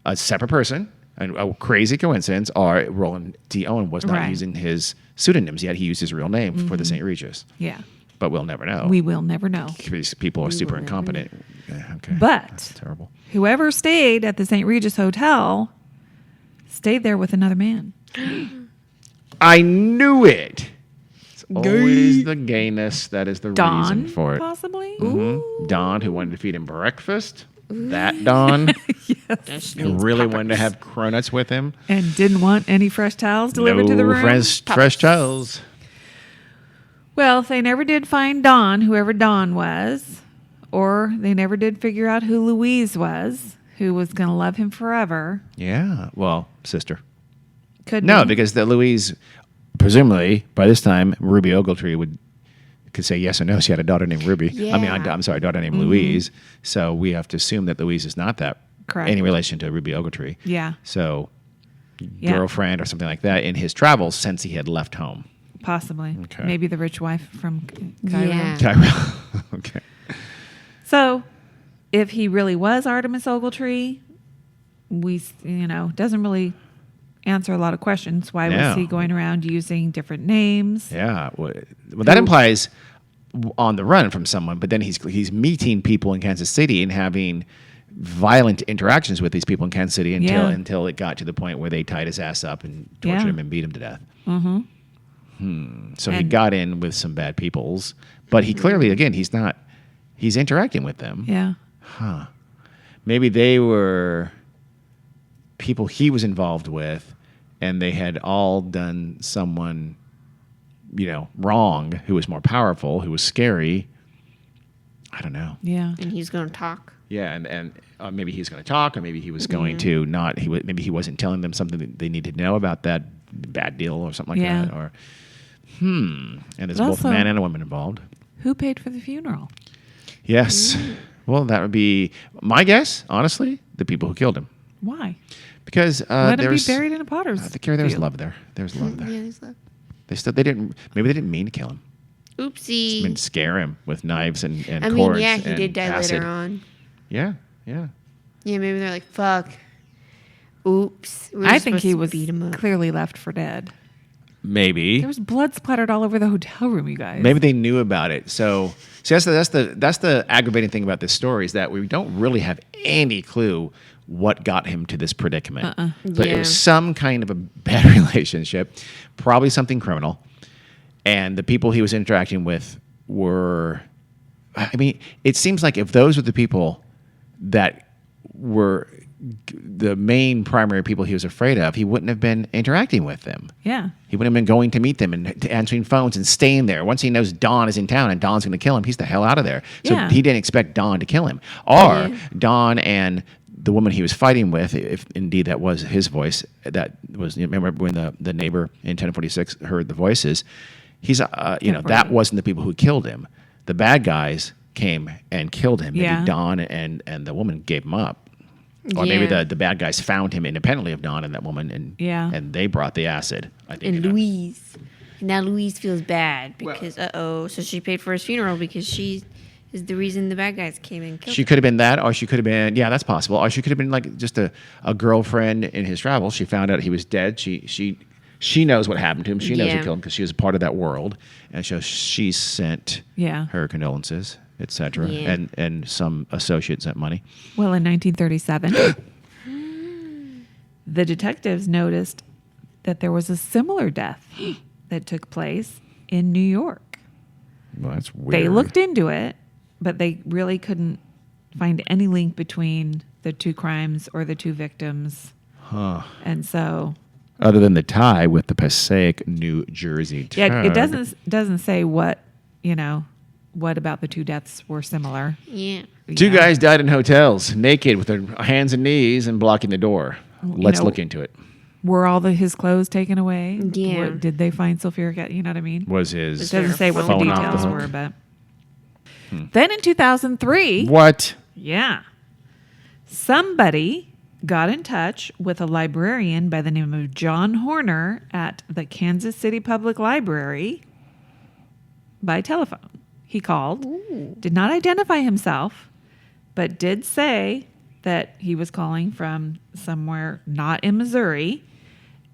Speaker 1: a separate person, a crazy coincidence, or Roland T. Owen was not
Speaker 2: Right.
Speaker 1: using his pseudonyms yet. He used his real name for the St. Regis.
Speaker 2: Yeah,
Speaker 1: But we'll never know.
Speaker 2: we will never know.
Speaker 1: Because people are super incompetent. Yeah, okay.
Speaker 2: But
Speaker 1: That's terrible.
Speaker 2: whoever stayed at the St. Regis Hotel stayed there with another man.
Speaker 1: I knew it. It's always the gayness that is the
Speaker 2: Don,
Speaker 1: reason for it.
Speaker 2: possibly?
Speaker 1: Don, who wanted to feed him breakfast. That Don, who really wanted to have cronuts with him.
Speaker 2: And didn't want any fresh towels delivered to the room?
Speaker 1: Fresh towels.
Speaker 2: Well, they never did find Don, whoever Don was, or they never did figure out who Louise was, who was going to love him forever.
Speaker 1: Yeah. Well, sister.
Speaker 2: Could
Speaker 1: No,
Speaker 2: be.
Speaker 1: because the Louise, presumably by this time, Ruby Ogletree could say yes or no. She had a daughter named Ruby. I mean,
Speaker 3: Yeah.
Speaker 1: I'm sorry, a daughter named Louise. So we have to assume that Louise is not that
Speaker 2: Correct.
Speaker 1: any relation to Ruby Ogletree.
Speaker 2: Yeah,
Speaker 1: So
Speaker 2: Yeah.
Speaker 1: girlfriend or something like that in his travels since he had left home.
Speaker 2: possibly.
Speaker 1: Okay.
Speaker 2: Maybe the rich wife from Cairo.
Speaker 3: Yeah.
Speaker 1: Okay.
Speaker 2: So, if he really was Artemis Ogletree, doesn't really answer a lot of questions. Why
Speaker 1: No.
Speaker 2: was he going around using different names?
Speaker 1: Yeah. Well, that implies on the run from someone, but then he's meeting people in Kansas City and having violent interactions with these people in Kansas City until it got to the point where they tied his ass up and tortured
Speaker 2: Yeah.
Speaker 1: him and beat him to death. So he
Speaker 2: And-
Speaker 1: got in with some bad peoples, but he clearly, again, he's interacting with them.
Speaker 2: Yeah.
Speaker 1: Maybe they were people he was involved with, and they had all done someone, wrong, who was more powerful, who was scary. I don't know.
Speaker 2: Yeah.
Speaker 3: And he's going to talk.
Speaker 1: Yeah, and maybe he's going to talk, or maybe he was going to not. Maybe he wasn't telling them something that they needed to know about that bad deal or something like that. Or And there's
Speaker 2: But
Speaker 1: both a
Speaker 2: also-
Speaker 1: man and a woman involved.
Speaker 2: Who paid for the funeral?
Speaker 1: Yes. Well, that would be my guess. Honestly, the people who killed him,
Speaker 2: Why?
Speaker 1: because
Speaker 2: Let him be
Speaker 1: there's.
Speaker 2: buried in a potter's
Speaker 1: I think there's
Speaker 2: field.
Speaker 1: love there. There's love there.
Speaker 3: Yeah, he's like,
Speaker 1: They didn't. Maybe they didn't mean to kill him.
Speaker 3: oopsie.
Speaker 1: I mean, scare him with knives and
Speaker 3: I mean,
Speaker 1: cords.
Speaker 3: yeah, he
Speaker 1: and
Speaker 3: did die
Speaker 1: acid.
Speaker 3: later on.
Speaker 1: Yeah.
Speaker 3: Yeah, maybe they're like, fuck. Oops. We're
Speaker 2: I think
Speaker 3: supposed
Speaker 2: he
Speaker 3: to
Speaker 2: was
Speaker 3: beat him up.
Speaker 2: clearly left for dead.
Speaker 1: Maybe.
Speaker 2: There was blood splattered all over the hotel room, you guys.
Speaker 1: Maybe they knew about it. So that's the aggravating thing about this story, is that we don't really have any clue what got him to this predicament. But it
Speaker 3: Yeah.
Speaker 1: was some kind of a bad relationship, probably something criminal. And the people he was interacting with were, I mean, it seems like if those were the people that were the main primary people he was afraid of, he wouldn't have been interacting with them.
Speaker 2: Yeah.
Speaker 1: He wouldn't have been going to meet them and answering phones and staying there. Once he knows Don is in town and Don's going to kill him, he's the hell out of there. So
Speaker 2: Yeah.
Speaker 1: he didn't expect Don to kill him. Or Don and the woman he was fighting with, if indeed that was his voice, that was, remember when the neighbor in 1046 heard the voices, he's, that wasn't the people who killed him. The bad guys came and killed him. Maybe
Speaker 2: Yeah.
Speaker 1: Don and the woman gave him up. Or maybe
Speaker 3: Yeah.
Speaker 1: the bad guys found him independently of Don and that woman, and they brought the acid. I think.
Speaker 3: And Louise. Now Louise feels bad because, so she paid for his funeral because she is the reason the bad guys came and killed
Speaker 1: She
Speaker 3: him.
Speaker 1: could have been that, or she could have been, that's possible. Or she could have been like just a girlfriend in his travels. She found out he was dead. She knows what happened to him. She knows who
Speaker 3: Yeah.
Speaker 1: killed him because she was a part of that world, and so she sent her condolences, etc.
Speaker 3: Yeah.
Speaker 1: And some associate sent money.
Speaker 2: Well, in 1937, the detectives noticed that there was a similar death that took place in New York.
Speaker 1: Well, that's weird.
Speaker 2: They looked into it, but they really couldn't find any link between the two crimes or the two victims. And so,
Speaker 1: other than the tie with the Passaic, New Jersey.
Speaker 2: yeah, it
Speaker 1: tug.
Speaker 2: doesn't say what about the two deaths were similar.
Speaker 3: Yeah.
Speaker 1: Two
Speaker 2: Yeah.
Speaker 1: guys died in hotels, naked with their hands and knees and blocking the door. Let's look into it.
Speaker 2: Were all his clothes taken away?
Speaker 3: Yeah.
Speaker 2: Did they find sulfuric acid? You know what I mean?
Speaker 1: Was his
Speaker 3: Was
Speaker 2: It doesn't say what the
Speaker 1: phone off the
Speaker 2: details
Speaker 1: hook?
Speaker 2: were, but then in 2003,
Speaker 1: What?
Speaker 2: yeah, somebody got in touch with a librarian by the name of John Horner at the Kansas City Public Library by telephone. He called, did not identify himself, but did say that he was calling from somewhere not in Missouri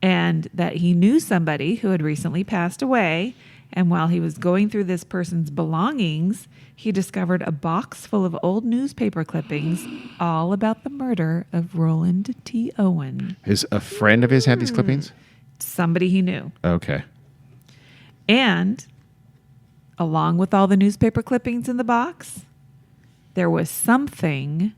Speaker 2: and that he knew somebody who had recently passed away. And while he was going through this person's belongings, he discovered a box full of old newspaper clippings all about the murder of Roland T. Owen,
Speaker 1: Is a friend of his had these clippings?
Speaker 2: somebody he knew.
Speaker 1: Okay.
Speaker 2: And along with all the newspaper clippings in the box, there was something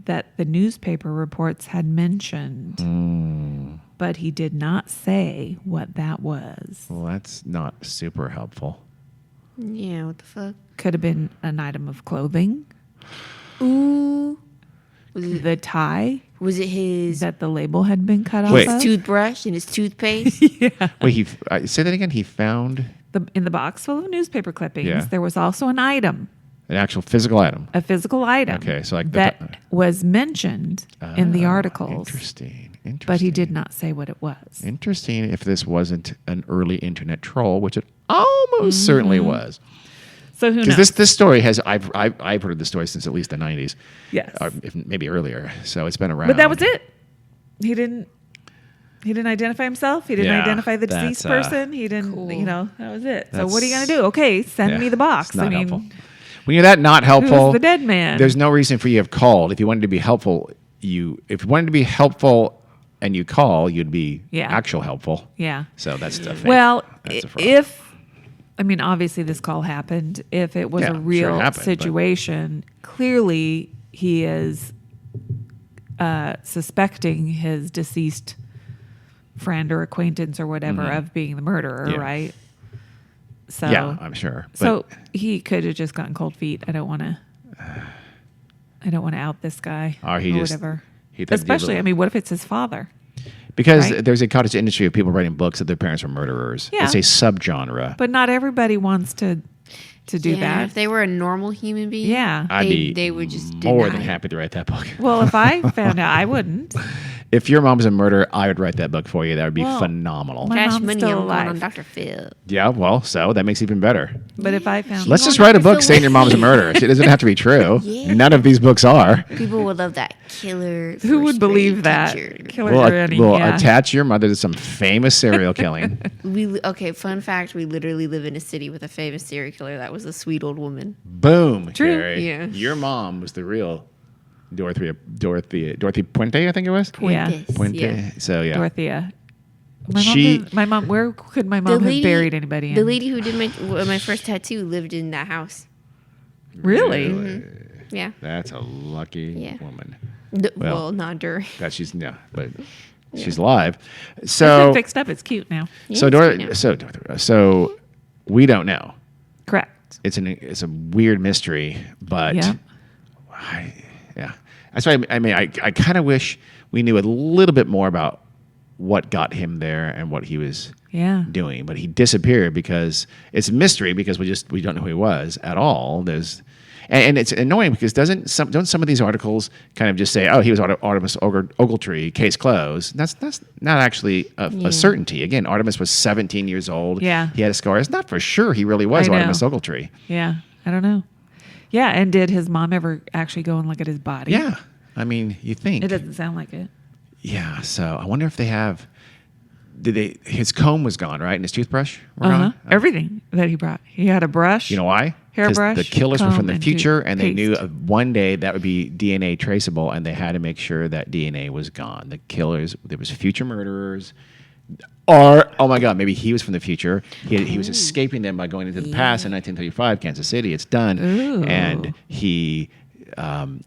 Speaker 2: that the newspaper reports had mentioned, but he did not say what that was.
Speaker 1: Well, that's not super helpful.
Speaker 3: Yeah, what the fuck?
Speaker 2: Could have been an item of clothing,
Speaker 3: Ooh. Was it,
Speaker 2: the tie
Speaker 3: was it his
Speaker 2: that the label had been cut off
Speaker 1: Wait.
Speaker 2: of.
Speaker 3: toothbrush and his toothpaste?
Speaker 1: Wait, say that again. He found
Speaker 2: In the box full of newspaper clippings,
Speaker 1: Yeah.
Speaker 2: there was also an item,
Speaker 1: an actual physical item.
Speaker 2: a physical item
Speaker 1: Okay, so like
Speaker 2: that was mentioned in the
Speaker 1: Oh,
Speaker 2: articles.
Speaker 1: Interesting.
Speaker 2: But he did not say what it was.
Speaker 1: Interesting if this wasn't an early internet troll, which it almost certainly was.
Speaker 2: So who knows?
Speaker 1: Because this story has, I've heard this story since at least the 90s.
Speaker 2: Yes.
Speaker 1: Or if maybe earlier. So it's been around.
Speaker 2: But that was it. He didn't identify himself. He didn't
Speaker 1: Yeah,
Speaker 2: identify the
Speaker 1: that's,
Speaker 2: deceased person. He didn't,
Speaker 3: Cool.
Speaker 2: that was it. So
Speaker 1: That's-
Speaker 2: what are you going to do? Okay, send
Speaker 1: Yeah,
Speaker 2: me the box.
Speaker 1: it's not
Speaker 2: I mean,
Speaker 1: helpful. When you're that not helpful,
Speaker 2: who's the dead man?
Speaker 1: there's no reason for you to have called. If you wanted to be helpful, if you wanted to be helpful and you call, you'd be actual helpful.
Speaker 2: Yeah.
Speaker 1: So that's the thing.
Speaker 2: Well,
Speaker 1: That's a fraud.
Speaker 2: obviously this call happened. If it was
Speaker 1: Yeah,
Speaker 2: a
Speaker 1: sure it
Speaker 2: real
Speaker 1: happened, but-
Speaker 2: situation, clearly he is suspecting his deceased friend or acquaintance or whatever of being the murderer,
Speaker 1: Yeah.
Speaker 2: right? So
Speaker 1: Yeah, I'm sure.
Speaker 2: So he could have just gotten cold feet. I don't want to out this guy
Speaker 1: Or he just-
Speaker 2: whatever.
Speaker 1: he thought
Speaker 2: Especially,
Speaker 1: people-
Speaker 2: I mean, what if it's his father?
Speaker 1: because
Speaker 2: right?
Speaker 1: there's a cottage industry of people writing books that their parents were murderers.
Speaker 2: Yeah.
Speaker 1: It's a subgenre.
Speaker 2: But not everybody wants to do
Speaker 3: Yeah,
Speaker 2: that.
Speaker 3: if they were a normal human being,
Speaker 2: Yeah.
Speaker 1: I'd be
Speaker 3: they would just
Speaker 1: more
Speaker 3: deny
Speaker 1: than
Speaker 3: it.
Speaker 1: happy to write that book.
Speaker 2: Well, if I found out, I wouldn't.
Speaker 1: If your mom was a murderer, I would write that book for you. That would be
Speaker 2: Well,
Speaker 1: phenomenal.
Speaker 2: my
Speaker 3: Cash
Speaker 2: mom's
Speaker 3: money,
Speaker 2: still
Speaker 3: I'm going on
Speaker 2: alive.
Speaker 3: Dr. Phil.
Speaker 1: Yeah, well, so that makes it even better.
Speaker 2: But if I found
Speaker 1: Let's
Speaker 3: going
Speaker 1: just write a
Speaker 3: Dr.
Speaker 1: book
Speaker 3: Phil
Speaker 1: saying your mom's a murderer. It doesn't have to be true.
Speaker 3: Yeah.
Speaker 1: None of these books are.
Speaker 3: People would love that killer.
Speaker 2: who would
Speaker 3: first
Speaker 2: believe
Speaker 3: grade
Speaker 2: that?
Speaker 3: teacher.
Speaker 2: Killer
Speaker 1: We'll,
Speaker 2: Granny,
Speaker 1: we'll
Speaker 2: yeah.
Speaker 1: attach your mother to some famous serial killing.
Speaker 3: Okay, fun fact: we literally live in a city with a famous serial killer. That was a sweet old woman.
Speaker 1: Boom,
Speaker 2: True.
Speaker 1: Carrie.
Speaker 3: Yeah.
Speaker 1: Your mom was the real Dorothy Puente, I think it was.
Speaker 2: Yeah.
Speaker 3: Puentes,
Speaker 1: Puente.
Speaker 3: yeah.
Speaker 1: So yeah.
Speaker 2: Dorothea. My mom. Where could my mom have buried anybody in?
Speaker 3: The lady who did my first tattoo lived in that house.
Speaker 2: Really?
Speaker 3: Yeah.
Speaker 1: That's a lucky
Speaker 3: Yeah.
Speaker 1: Well,
Speaker 3: Well, not during.
Speaker 1: that she's but she's alive.
Speaker 2: It's
Speaker 1: So
Speaker 2: been fixed up. It's cute now.
Speaker 1: so
Speaker 3: Yeah, it's good now.
Speaker 1: so we don't know.
Speaker 2: Correct.
Speaker 1: It's a weird mystery, but
Speaker 2: Yeah.
Speaker 1: yeah. That's why I kind of wish we knew a little bit more about what got him there and what he was
Speaker 2: Yeah.
Speaker 1: doing. But he disappeared because it's a mystery because we don't know who he was at all. And it's annoying because don't some of these articles kind of just say, oh, he was Artemis Ogletree, case closed. That's not actually a certainty. Again, Artemis was 17 years old.
Speaker 2: Yeah.
Speaker 1: He had a scar. It's not for sure he really was
Speaker 2: I know.
Speaker 1: Artemis Ogletree.
Speaker 2: Yeah. I don't know. Yeah. And did his mom ever actually go and look at his body?
Speaker 1: Yeah. I mean, you think.
Speaker 2: It doesn't sound like it.
Speaker 1: Yeah. So I wonder if they have. His comb was gone, right? And his toothbrush were
Speaker 2: Uh-huh.
Speaker 1: gone?
Speaker 2: Everything that he brought. He had a brush.
Speaker 1: You know why? 'Cause
Speaker 2: Hairbrush,
Speaker 1: the killers were
Speaker 2: comb,
Speaker 1: from the
Speaker 2: and
Speaker 1: future, and they knew
Speaker 2: paste.
Speaker 1: one day that would be DNA traceable, and they had to make sure that DNA was gone. The killers, there was future murderers, or oh my God, maybe he was from the future. He was escaping them by going into the past in 1935, Kansas City. It's done,
Speaker 2: Ooh.
Speaker 1: and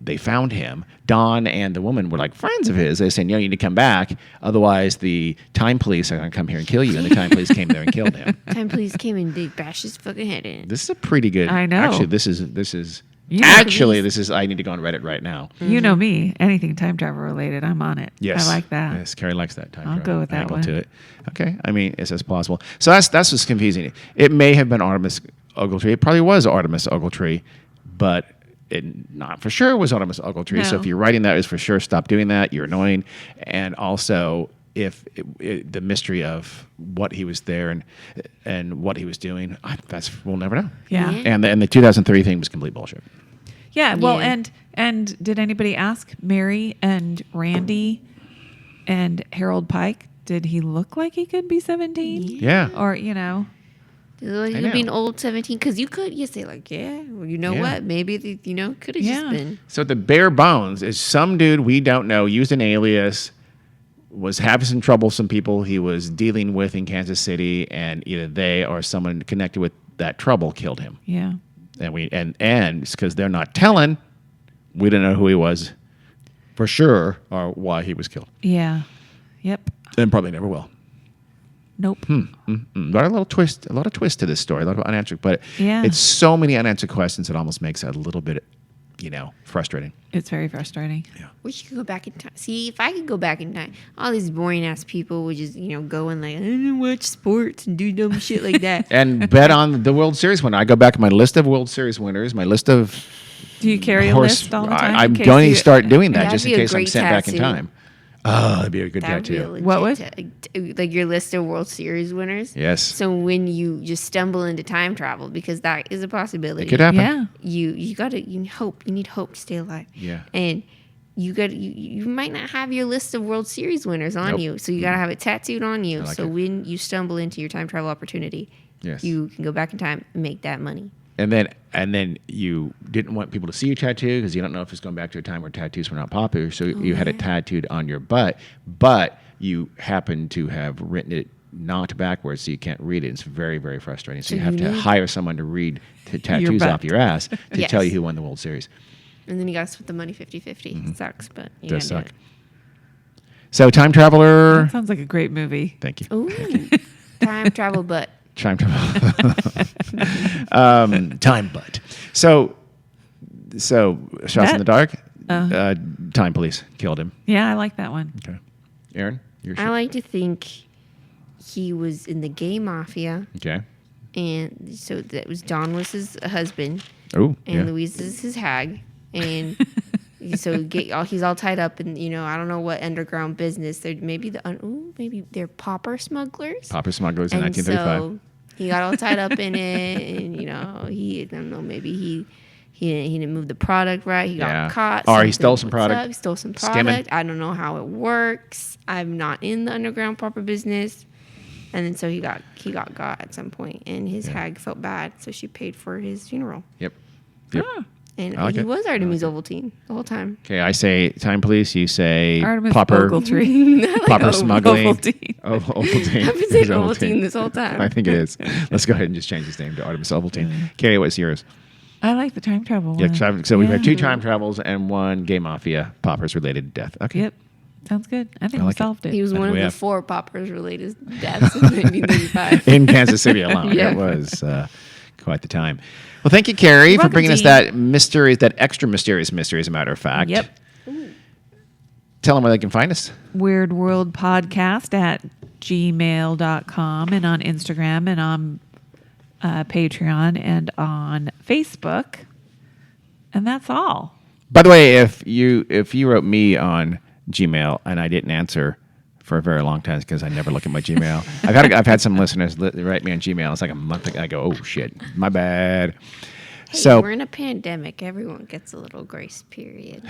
Speaker 1: they found him. Don and the woman were like friends of his. They said, "You need to come back, otherwise the time police are going to come here and kill you." And the time police came there and killed him.
Speaker 3: Time police came and they bashed his fucking head in.
Speaker 1: This is a pretty good.
Speaker 2: I know.
Speaker 1: Actually, this is.
Speaker 2: You know,
Speaker 1: This is. I need to go on Reddit right now.
Speaker 2: You know me. Anything time travel related, I'm on it.
Speaker 1: Yes,
Speaker 2: I like that.
Speaker 1: Yes, Carrie likes that time.
Speaker 2: I'll
Speaker 1: travel
Speaker 2: go with that
Speaker 1: angle
Speaker 2: one.
Speaker 1: to it. Okay, I mean, it's as plausible. So that's what's confusing. It may have been Artemis Ogletree. It probably was Artemis Ogletree, but it not for sure was Artemis Ogletree. So
Speaker 2: No.
Speaker 1: if you're writing that, is for sure stop doing that. You're annoying, and also if the mystery of what he was there and what he was doing, we'll never know.
Speaker 2: Yeah.
Speaker 3: Yeah.
Speaker 1: And the 2003 thing was complete bullshit.
Speaker 2: Yeah. Well,
Speaker 3: Yeah.
Speaker 2: and did anybody ask Mary and Randy and Harold Pike? Did he look like he could be 17?
Speaker 1: Yeah.
Speaker 2: Or
Speaker 3: He
Speaker 1: I
Speaker 3: would be an
Speaker 1: know.
Speaker 3: old 17 because you say like, well, you know
Speaker 1: Yeah.
Speaker 3: what? Maybe could have
Speaker 2: Yeah.
Speaker 3: just been.
Speaker 1: So the bare bones is some dude we don't know used an alias, was having some trouble, some people he was dealing with in Kansas City, and either they or someone connected with that trouble killed him.
Speaker 2: Yeah.
Speaker 1: And it's because they're not telling, we don't know who he was for sure or why he was killed,
Speaker 2: Yeah. Yep.
Speaker 1: and probably never will.
Speaker 2: Nope.
Speaker 1: A lot of twist to this story, a lot of unanswered, but
Speaker 2: Yeah.
Speaker 1: it's so many unanswered questions it almost makes it a little bit, frustrating.
Speaker 2: It's very frustrating.
Speaker 3: Wish you could go back in time. See, if I could go back in time, all these boring ass people would just, go and like, I don't watch sports and do dumb shit like that.
Speaker 1: And bet on the World Series winner. I go back to my list of World Series winners, my list of
Speaker 2: Do you carry a list all the time?
Speaker 1: I'm
Speaker 2: in case
Speaker 1: going
Speaker 2: you-
Speaker 1: to start doing that
Speaker 3: That'd
Speaker 1: just in
Speaker 3: be a
Speaker 1: case I'm
Speaker 3: great
Speaker 1: sent back in
Speaker 3: tattoo.
Speaker 1: time. Oh, that'd be a good
Speaker 3: That would be a
Speaker 1: tattoo.
Speaker 3: legit
Speaker 2: What was?
Speaker 3: like your list of World Series winners?
Speaker 1: Yes.
Speaker 3: So when you just stumble into time travel, because that is a possibility.
Speaker 1: It could happen.
Speaker 2: Yeah.
Speaker 3: You need hope to stay alive.
Speaker 1: Yeah.
Speaker 3: And you might not have your list of World Series winners on
Speaker 1: Nope.
Speaker 3: you, so you gotta have it tattooed on you.
Speaker 1: I like
Speaker 3: So
Speaker 1: it.
Speaker 3: when you stumble into your time travel opportunity,
Speaker 1: Yes.
Speaker 3: you can go back in time and make that money.
Speaker 1: And then you didn't want people to see your tattoo because you don't know if it's going back to a time where tattoos were not popular. So you had it tattooed on your butt, but you happen to have written it not backwards, so you can't read it. It's very, very frustrating. So
Speaker 3: So
Speaker 1: you have
Speaker 3: you
Speaker 1: to
Speaker 3: need-
Speaker 1: hire someone to read tattoos
Speaker 2: butt.
Speaker 1: off your ass to
Speaker 3: Yes.
Speaker 1: tell you who won the World Series.
Speaker 3: And then you got to split the money 50-50. Sucks, but you
Speaker 1: Does
Speaker 3: gotta
Speaker 1: suck.
Speaker 3: do
Speaker 1: So Time Traveler.
Speaker 2: That sounds like a great movie.
Speaker 1: Thank you.
Speaker 3: it. Ooh. Time travel, but
Speaker 1: Time Travel. Time Butt. So Shots in
Speaker 2: That-
Speaker 1: the Dark. Time Police killed him.
Speaker 2: Yeah, I like that one.
Speaker 1: Okay. Aaron, your
Speaker 3: I like to think he was in the gay mafia.
Speaker 1: Okay.
Speaker 3: And so that was John was his husband.
Speaker 1: Oh,
Speaker 3: And
Speaker 1: yeah.
Speaker 3: Louise is his hag. And so he's all tied up in, I don't know what underground business. Maybe they're pauper smugglers.
Speaker 1: Pauper Smugglers in
Speaker 3: And
Speaker 1: 1935.
Speaker 3: so he got all tied up in it. And, I don't know, maybe he didn't move the product right. He
Speaker 1: Yeah.
Speaker 3: got caught.
Speaker 1: Or he
Speaker 3: Something
Speaker 1: stole some
Speaker 3: was
Speaker 1: product.
Speaker 3: up. He stole some
Speaker 1: Skimming.
Speaker 3: product. I don't know how it works. I'm not in the underground pauper business. And then so he got got at some point, and his hag felt bad, so she paid for his funeral.
Speaker 1: Yep. Yep.
Speaker 2: Ah,
Speaker 3: And
Speaker 1: I like
Speaker 3: he
Speaker 1: it.
Speaker 3: was Artemis Ovaltine the whole time.
Speaker 1: Okay, I say Time Police. You say
Speaker 2: Artemis
Speaker 1: Pauper.
Speaker 2: Ogletree.
Speaker 1: Pauper smuggling.
Speaker 2: Ovaltine.
Speaker 1: Oh, Ovaltine.
Speaker 3: I've been saying
Speaker 1: It's
Speaker 3: Ovaltine this whole time.
Speaker 1: I think it is. Let's go ahead and just change his name to Artemis Ovaltine. Carrie, what's yours?
Speaker 2: I like the time travel
Speaker 1: Yeah,
Speaker 2: one.
Speaker 1: so we've had 2
Speaker 2: Yeah.
Speaker 1: time travels and 1 gay mafia poppers related death. Okay.
Speaker 2: Yep. Sounds good. I think
Speaker 1: I
Speaker 2: we
Speaker 1: like it.
Speaker 2: solved it.
Speaker 3: He was
Speaker 1: That's
Speaker 3: one of
Speaker 1: what we
Speaker 3: the
Speaker 1: have.
Speaker 3: 4 poppers related deaths in 1935.
Speaker 1: In Kansas City alone.
Speaker 3: Yeah.
Speaker 1: It was quite the time. Well, thank you, Carrie,
Speaker 2: You're
Speaker 1: for
Speaker 2: welcome,
Speaker 1: bringing us
Speaker 2: Dean.
Speaker 1: that mystery, that extra mysterious mystery, as a matter of fact.
Speaker 2: Yep.
Speaker 1: Tell them where they can find us.
Speaker 2: Weird World Podcast at gmail.com and on Instagram and on Patreon and on Facebook. And that's all.
Speaker 1: By the way, if you wrote me on Gmail and I didn't answer for a very long time because I never look at my Gmail. I've had some listeners write me on Gmail. It's like a month ago. I go, oh shit, my bad.
Speaker 3: Hey,
Speaker 1: So
Speaker 3: we're in a pandemic. Everyone gets a little grace period.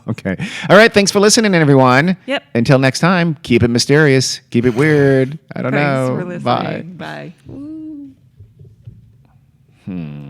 Speaker 1: okay, all right. Thanks for listening, everyone.
Speaker 2: Yep.
Speaker 1: Until next time, keep it mysterious, keep it weird. I don't
Speaker 2: Thanks
Speaker 1: know.
Speaker 2: for listening.
Speaker 1: Bye.
Speaker 2: Bye.